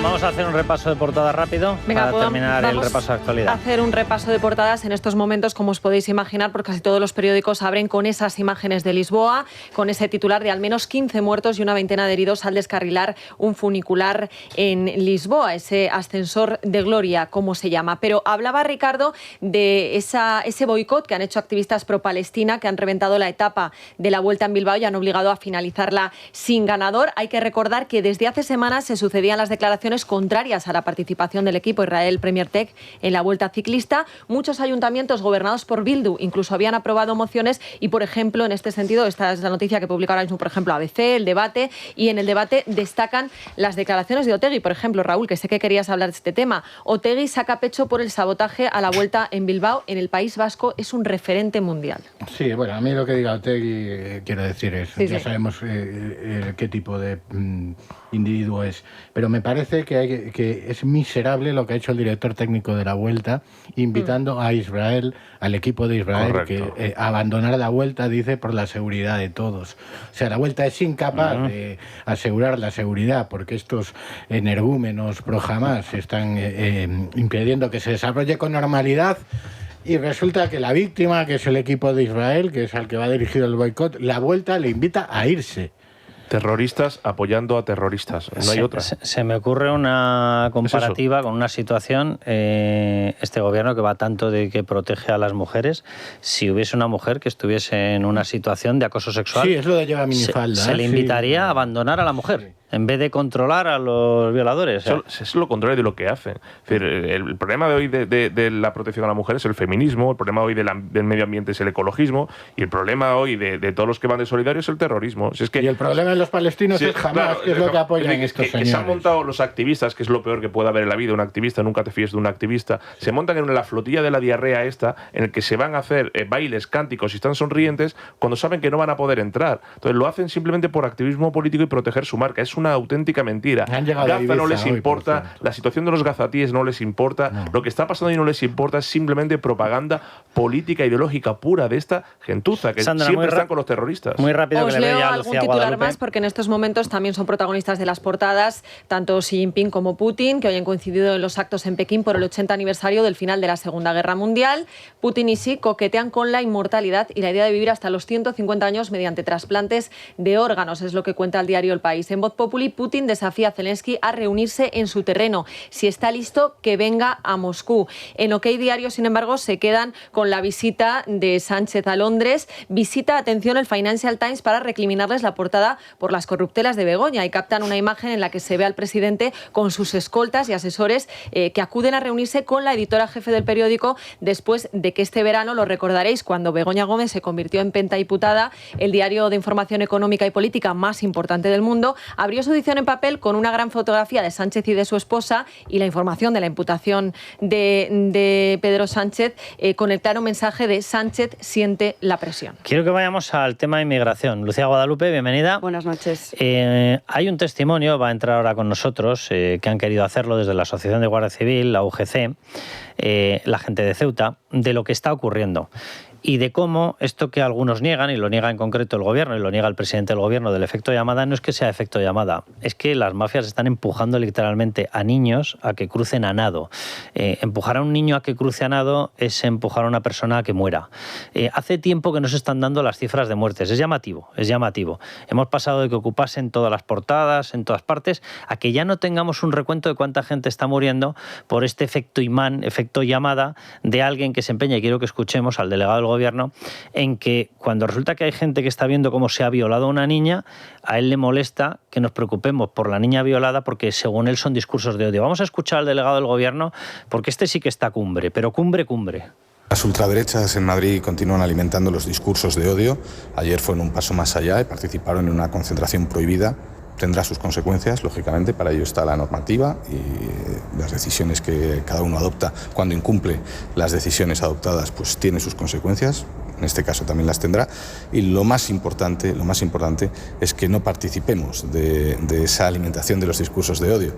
Speaker 3: Vamos a hacer un repaso de portada rápido.
Speaker 13: Venga,
Speaker 3: para terminar el repaso de actualidad.
Speaker 13: Hacer un repaso de portadas en estos momentos, como os podéis imaginar, porque casi todos los periódicos abren con esas imágenes de Lisboa, con ese titular de al menos 15 muertos y una veintena de heridos al descarrilar un funicular en Lisboa, ese ascensor de gloria, como se llama. Pero hablaba Ricardo de ese boicot que han hecho activistas pro-Palestina, que han reventado la etapa de la Vuelta en Bilbao y han obligado a finalizarla sin ganador. Hay que recordar que desde hace semanas se sucedían las declaraciones contrarias a la participación del equipo Israel Premier Tech en la Vuelta Ciclista. Muchos ayuntamientos gobernados por Bildu incluso habían aprobado mociones y, por ejemplo, en este sentido, esta es la noticia que publica ahora mismo, por ejemplo, ABC, El Debate, y en El Debate destacan las declaraciones de Otegi. Por ejemplo, Raúl, que sé que querías hablar de este tema. Otegi saca pecho por el sabotaje a la Vuelta en Bilbao. En el País Vasco es un referente mundial.
Speaker 9: Sí, bueno, a mí lo que diga Otegi, quiero decir, es ya sabemos qué tipo de individuo es, pero me parece que es miserable lo que ha hecho el director técnico de la Vuelta, invitando a Israel, al equipo de Israel, correcto, que abandonara la Vuelta, dice, por la seguridad de todos. O sea, la Vuelta es incapaz de asegurar la seguridad, porque estos energúmenos pro Hamás están impidiendo que se desarrolle con normalidad. Y resulta que la víctima, que es el equipo de Israel, que es al que va dirigido el boicot, la Vuelta le invita a irse.
Speaker 4: Terroristas apoyando a terroristas, no hay otra.
Speaker 3: Se me ocurre una comparativa con una situación, este gobierno que va tanto de que protege a las mujeres, si hubiese una mujer que estuviese en una situación de acoso sexual,
Speaker 9: sí, es lo de llevar minifalda,
Speaker 3: se le invitaría a abandonar a la mujer, en vez de controlar a los violadores.
Speaker 4: Es lo contrario de lo que hacen. Es decir, el problema de hoy de la protección a la mujer es el feminismo, el problema hoy del medio ambiente es el ecologismo, y el problema hoy de todos los que van de solidario es el terrorismo. Si es que,
Speaker 9: y el problema de los palestinos es Hamás, claro, que es lo que apoyan estos señores.
Speaker 4: Se han montado los activistas, que es lo peor que puede haber en la vida, un activista, nunca te fíes de un activista, se montan en la flotilla de la diarrea esta, en el que se van a hacer bailes, cánticos y están sonrientes cuando saben que no van a poder entrar. Entonces lo hacen simplemente por activismo político y proteger su marca. Es una auténtica mentira. Gaza no les importa, la situación de los gazatíes no les importa, lo que está pasando ahí no les importa, es simplemente propaganda política ideológica pura de esta gentuza que
Speaker 3: Sandra,
Speaker 4: siempre están con los terroristas.
Speaker 3: Muy rápido.
Speaker 13: Os
Speaker 3: que le
Speaker 13: leo
Speaker 3: veía a
Speaker 13: algún
Speaker 3: Lucía
Speaker 13: titular
Speaker 3: Guadalupe.
Speaker 13: más, porque en estos momentos también son protagonistas de las portadas tanto Xi Jinping como Putin, que hoy han coincidido en los actos en Pekín por el 80 aniversario del final de la Segunda Guerra Mundial. Putin y Xi coquetean con la inmortalidad y la idea de vivir hasta los 150 años mediante trasplantes de órganos, es lo que cuenta el diario El País. En Voz Populi Populi, Putin desafía a Zelensky a reunirse en su terreno. Si está listo, que venga a Moscú. En OK Diario, sin embargo, se quedan con la visita de Sánchez a Londres. Visita, atención, el Financial Times para recriminarles la portada por las corruptelas de Begoña, y captan una imagen en la que se ve al presidente con sus escoltas y asesores que acuden a reunirse con la editora jefe del periódico después de que este verano, lo recordaréis, cuando Begoña Gómez se convirtió en pentadiputada, el diario de información económica y política más importante del mundo abrió su edición en papel con una gran fotografía de Sánchez y de su esposa y la información de la imputación de Pedro Sánchez, con el claro mensaje de Sánchez siente la presión.
Speaker 3: Quiero que vayamos al tema de inmigración. Lucía Guadalupe, bienvenida.
Speaker 2: Buenas noches.
Speaker 3: Hay un testimonio, va a entrar ahora con nosotros, que han querido hacerlo desde la Asociación de Guardia Civil, la UGC, la gente de Ceuta, de lo que está ocurriendo. Y de cómo esto que algunos niegan, y lo niega en concreto el gobierno, y lo niega el presidente del gobierno, del efecto llamada, no es que sea efecto llamada, es que las mafias están empujando literalmente a niños a que crucen a nado. Empujar a un niño a que cruce a nado es empujar a una persona a que muera. Hace tiempo que no se están dando las cifras de muertes, es llamativo, es llamativo. Hemos pasado de que ocupasen todas las portadas, en todas partes, a que ya no tengamos un recuento de cuánta gente está muriendo por este efecto imán, efecto llamada de alguien que se empeña, y quiero que escuchemos al delegado del gobierno, en que cuando resulta que hay gente que está viendo cómo se ha violado a una niña, a él le molesta que nos preocupemos por la niña violada porque según él son discursos de odio. Vamos a escuchar al delegado del gobierno porque este sí que está cumbre, pero cumbre.
Speaker 5: Las ultraderechas en Madrid continúan alimentando los discursos de odio. Ayer fueron un paso más allá y participaron en una concentración prohibida. Tendrá sus consecuencias, lógicamente, para ello está la normativa y las decisiones que cada uno adopta. Cuando incumple las decisiones adoptadas, pues tiene sus consecuencias, en este caso también las tendrá. Y lo más importante es que no participemos de esa alimentación de los discursos de odio.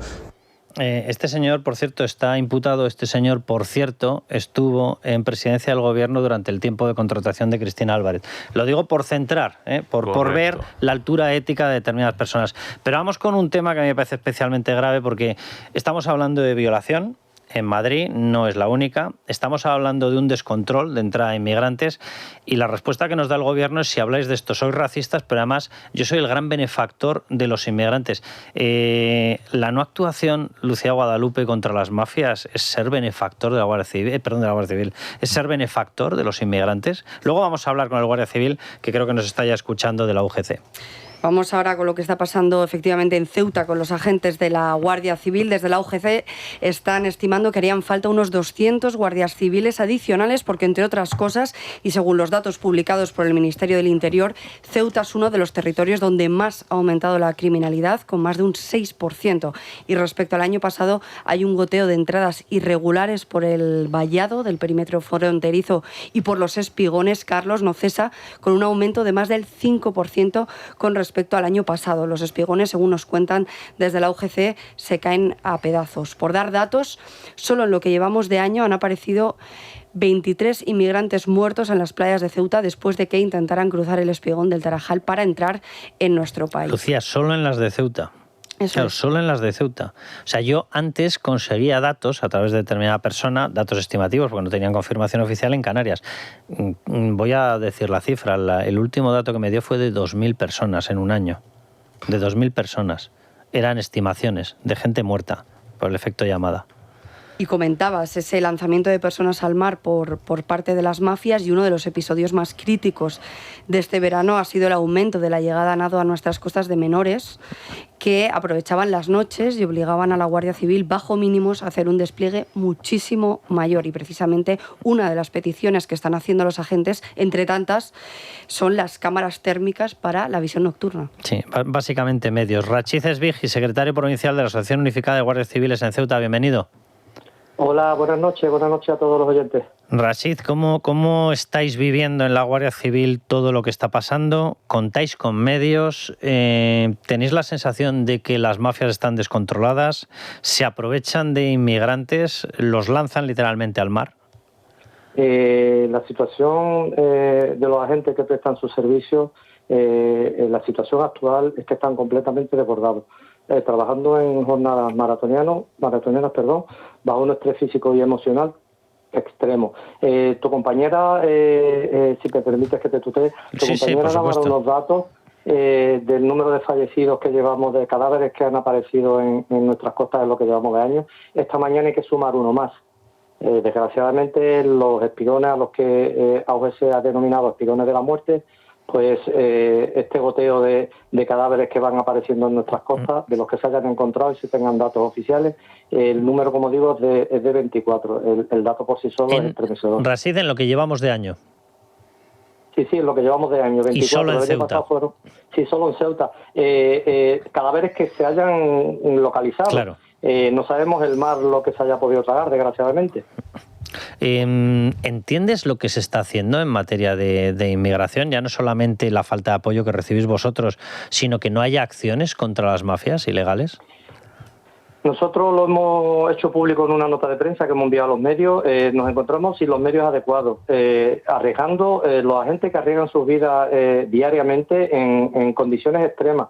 Speaker 3: Este señor, por cierto, está imputado. Este señor, por cierto, estuvo en presidencia del gobierno durante el tiempo de contratación de Cristina Álvarez. Lo digo por centrar, por ver la altura ética de determinadas personas. Pero vamos con un tema que a mí me parece especialmente grave porque estamos hablando de violación. En Madrid no es la única. Estamos hablando de un descontrol de entrada de inmigrantes y la respuesta que nos da el gobierno es: si habláis de esto sois racistas, pero además yo soy el gran benefactor de los inmigrantes. La no actuación, Lucía Guadalupe, contra las mafias es ser benefactor de la Guardia Civil, es ser benefactor de los inmigrantes. Luego vamos a hablar con el Guardia Civil, que creo que nos está ya escuchando, de la UGC.
Speaker 2: Vamos ahora con lo que está pasando efectivamente en Ceuta con los agentes de la Guardia Civil. Desde la UGC están estimando que harían falta unos 200 guardias civiles adicionales porque, entre otras cosas, y según los datos publicados por el Ministerio del Interior, Ceuta es uno de los territorios donde más ha aumentado la criminalidad, con más de un 6%. Y respecto al año pasado hay un goteo de entradas irregulares por el vallado del perímetro fronterizo y por los espigones. Carlos, no cesa, con un aumento de más del 5% con respecto al año pasado. Los espigones, según nos cuentan desde la UGC, se caen a pedazos. Por dar datos, solo en lo que llevamos de año han aparecido 23 inmigrantes muertos en las playas de Ceuta después de que intentaran cruzar el espigón del Tarajal para entrar en nuestro país.
Speaker 3: Lucía, solo en las de Ceuta. Claro, solo en las de Ceuta. O sea, yo antes conseguía datos a través de determinada persona, datos estimativos, porque no tenían confirmación oficial en Canarias. Voy a decir la cifra. El último dato que me dio fue de 2.000 personas en un año. De 2.000 personas. Eran estimaciones de gente muerta por el efecto llamada.
Speaker 2: Y comentabas ese lanzamiento de personas al mar por parte de las mafias, y uno de los episodios más críticos de este verano ha sido el aumento de la llegada a nado a nuestras costas de menores que aprovechaban las noches y obligaban a la Guardia Civil bajo mínimos a hacer un despliegue muchísimo mayor. Y precisamente una de las peticiones que están haciendo los agentes, entre tantas, son las cámaras térmicas para la visión nocturna.
Speaker 3: Sí, básicamente medios. Rachid Esbigi, secretario provincial de la Asociación Unificada de Guardias Civiles en Ceuta, bienvenido.
Speaker 23: Hola, buenas noches a todos los oyentes.
Speaker 3: Rachid, ¿cómo estáis viviendo en la Guardia Civil todo lo que está pasando? ¿Contáis con medios? ¿Tenéis la sensación de que las mafias están descontroladas? ¿Se aprovechan de inmigrantes? ¿Los lanzan literalmente al mar?
Speaker 23: La situación de los agentes que prestan sus servicios, la situación actual es que están completamente desbordados. Trabajando en jornadas maratonianas, bajo un estrés físico y emocional extremo. Tu compañera, si te permites que te tutee, tu compañera daba unos datos del número de fallecidos que llevamos, de cadáveres que han aparecido en nuestras costas en lo que llevamos de año. Esta mañana hay que sumar uno más. Desgraciadamente, los espirones a los que AUGC ha denominado espirones de la muerte, pues este goteo de cadáveres que van apareciendo en nuestras costas, de los que se hayan encontrado y se tengan datos oficiales, el número, como digo, es de 24. El dato por sí solo es estremecedor.
Speaker 3: Rashid, en lo que llevamos de año.
Speaker 23: Sí, en lo que llevamos de año. 24.
Speaker 3: ¿Y solo en Ceuta?
Speaker 23: Sí, solo en Ceuta. Cadáveres que se hayan localizado.
Speaker 3: Claro.
Speaker 23: No sabemos el mar lo que se haya podido tragar, desgraciadamente.
Speaker 3: ¿Entiendes lo que se está haciendo en materia de inmigración? Ya no solamente la falta de apoyo que recibís vosotros, sino que no haya acciones contra las mafias ilegales.
Speaker 23: Nosotros lo hemos hecho público en una nota de prensa que hemos enviado a los medios. Nos encontramos sin los medios adecuados, arriesgando los agentes que arriesgan sus vidas diariamente en condiciones extremas.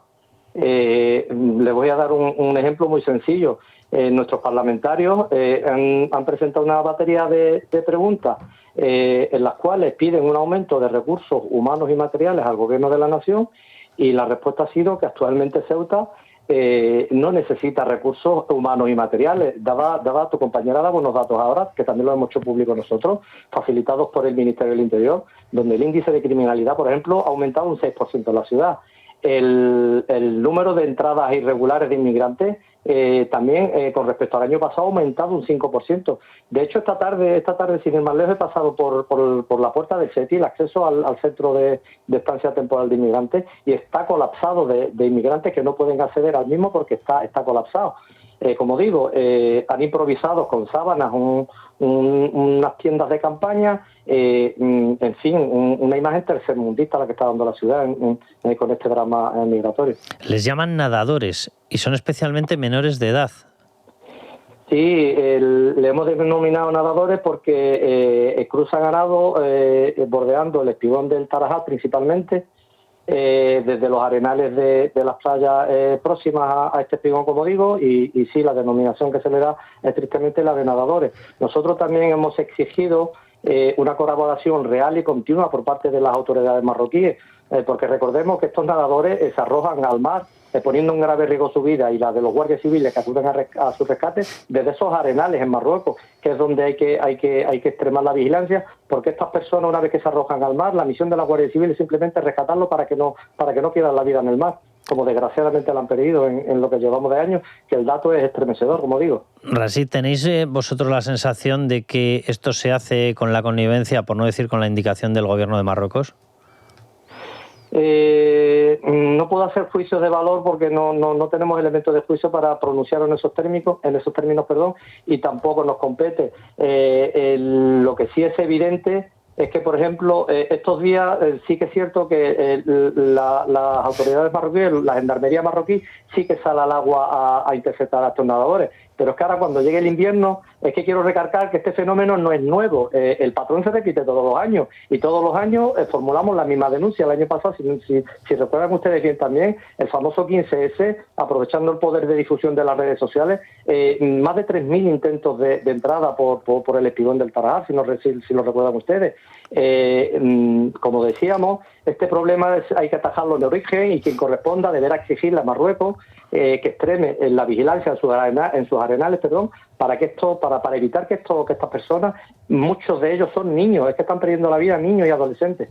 Speaker 23: Le voy a dar un ejemplo muy sencillo. Nuestros parlamentarios han presentado una batería de preguntas en las cuales piden un aumento de recursos humanos y materiales al Gobierno de la Nación, y la respuesta ha sido que actualmente Ceuta no necesita recursos humanos y materiales. Tu compañera daba unos datos ahora, que también lo hemos hecho público nosotros, facilitados por el Ministerio del Interior, donde el índice de criminalidad, por ejemplo, ha aumentado un 6% en la ciudad. El número de entradas irregulares de inmigrantes también con respecto al año pasado ha aumentado un 5%. De hecho, esta tarde, sin ir más lejos, he pasado por la puerta del CETI, el acceso al centro de estancia temporal de inmigrantes, y está colapsado de inmigrantes que no pueden acceder al mismo porque está colapsado. Como digo, han improvisado con sábanas unas tiendas de campaña, en fin, una imagen tercermundista la que está dando la ciudad con este drama migratorio.
Speaker 3: Les llaman nadadores y son especialmente menores de edad.
Speaker 23: Sí, le hemos denominado nadadores porque cruzan a nado bordeando el espigón del Tarajal principalmente, desde los arenales de las playas próximas a este espigón, como digo, y sí, la denominación que se le da es tristemente la de nadadores. Nosotros también hemos exigido una colaboración real y continua por parte de las autoridades marroquíes, porque recordemos que estos nadadores se arrojan al mar, poniendo en grave riesgo su vida y la de los guardias civiles que acuden a su rescate desde esos arenales en Marruecos, que es donde hay que extremar la vigilancia, porque estas personas, una vez que se arrojan al mar, la misión de la Guardia Civil es simplemente rescatarlos para que no pierdan la vida en el mar, como desgraciadamente la han perdido en lo que llevamos de años, que el dato es estremecedor, como digo.
Speaker 3: Rashid, ¿tenéis vosotros la sensación de que esto se hace con la connivencia, por no decir con la indicación del gobierno de Marruecos?
Speaker 23: No puedo hacer juicios de valor porque no tenemos elementos de juicio para pronunciar en esos términos, y tampoco nos compete. Lo que sí es evidente es que, por ejemplo, estos días sí que es cierto que las autoridades marroquíes, la gendarmería marroquí, sí que sale al agua a interceptar a estos nadadores. Pero es que ahora, cuando llegue el invierno, es que quiero recalcar que este fenómeno no es nuevo. El patrón se repite todos los años, y todos los años formulamos la misma denuncia. El año pasado, si recuerdan ustedes bien también, el famoso 15S, aprovechando el poder de difusión de las redes sociales, más de 3.000 intentos de entrada por el espigón del Tarajal, si lo recuerdan ustedes. Como decíamos, este problema hay que atajarlo de origen, y quien corresponda deberá exigirle a Marruecos que extreme la vigilancia en sus arenales, para evitar que estas personas, muchos de ellos son niños, es que están perdiendo la vida, niños y adolescentes.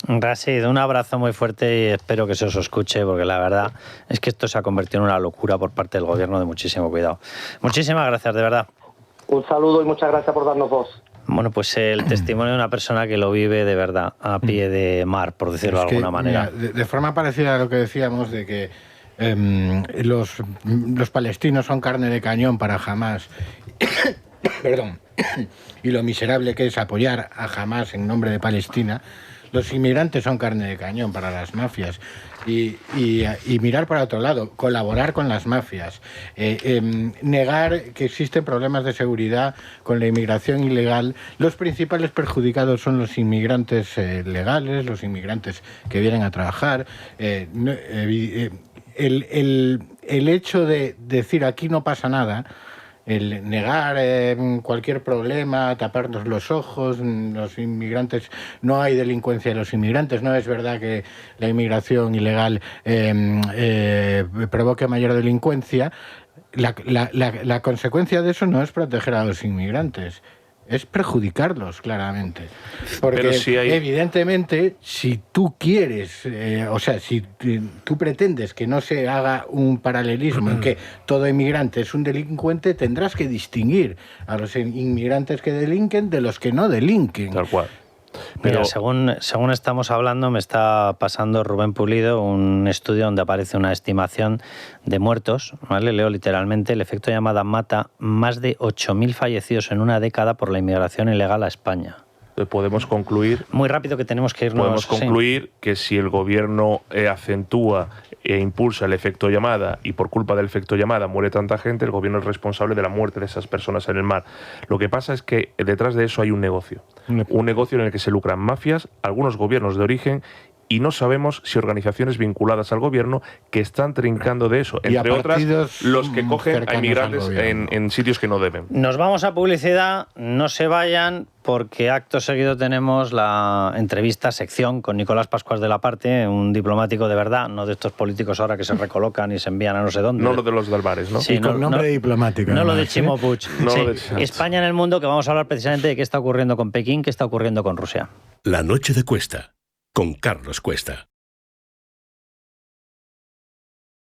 Speaker 3: Rashid, un abrazo muy fuerte y espero que se os escuche, porque la verdad es que esto se ha convertido en una locura por parte del gobierno, de muchísimo cuidado. Muchísimas gracias, de verdad.
Speaker 23: Un saludo y muchas gracias por darnos voz.
Speaker 3: Bueno, pues el testimonio de una persona que lo vive de verdad, a pie de mar, por decirlo de alguna manera.
Speaker 9: Mira, de forma parecida a lo que decíamos de que los palestinos son carne de cañón para Hamás, perdón, y lo miserable que es apoyar a Hamás en nombre de Palestina, los inmigrantes son carne de cañón para las mafias. Y mirar para otro lado, colaborar con las mafias, negar que existen problemas de seguridad con la inmigración ilegal. Los principales perjudicados son los inmigrantes legales, los inmigrantes que vienen a trabajar. El hecho de decir aquí no pasa nada el negar cualquier problema, taparnos los ojos, los inmigrantes, no hay delincuencia de los inmigrantes, no es verdad que la inmigración ilegal provoque mayor delincuencia. La consecuencia de eso no es proteger a los inmigrantes, es perjudicarlos claramente. Porque evidentemente, si tú quieres, si tú pretendes que no se haga un paralelismo en que todo inmigrante es un delincuente, tendrás que distinguir a los inmigrantes que delinquen de los que no delinquen.
Speaker 4: Tal cual.
Speaker 3: Mira, según estamos hablando, me está pasando Rubén Pulido un estudio donde aparece una estimación de muertos, ¿vale? Leo literalmente: el efecto llamada mata más de 8.000 fallecidos en una década por la inmigración ilegal a España.
Speaker 4: Podemos concluir...
Speaker 3: Muy rápido, que tenemos que irnos.
Speaker 4: Podemos concluir que si el gobierno acentúa e impulsa el efecto llamada y por culpa del efecto llamada muere tanta gente, el gobierno es responsable de la muerte de esas personas en el mar. Lo que pasa es que detrás de eso hay un negocio. Un negocio en el que se lucran mafias, algunos gobiernos de origen, y no sabemos si organizaciones vinculadas al gobierno que están trincando de eso. Entre otras, los que cogen a inmigrantes en sitios que no deben.
Speaker 3: Nos vamos a publicidad, no se vayan, porque acto seguido tenemos la entrevista, sección, con Nicolás Pascuas de la Parte, un diplomático de verdad, no de estos políticos ahora que se recolocan y se envían a no sé dónde.
Speaker 4: No lo de los de Álvarez, ¿no?
Speaker 3: Sí,
Speaker 9: y con nombre diplomático.
Speaker 3: No lo de Chimo Puig.
Speaker 4: No
Speaker 3: Sí.
Speaker 4: lo de...
Speaker 3: España en el mundo, que vamos a hablar precisamente de qué está ocurriendo con Pekín, qué está ocurriendo con Rusia.
Speaker 1: La noche de Cuesta, con Carlos Cuesta.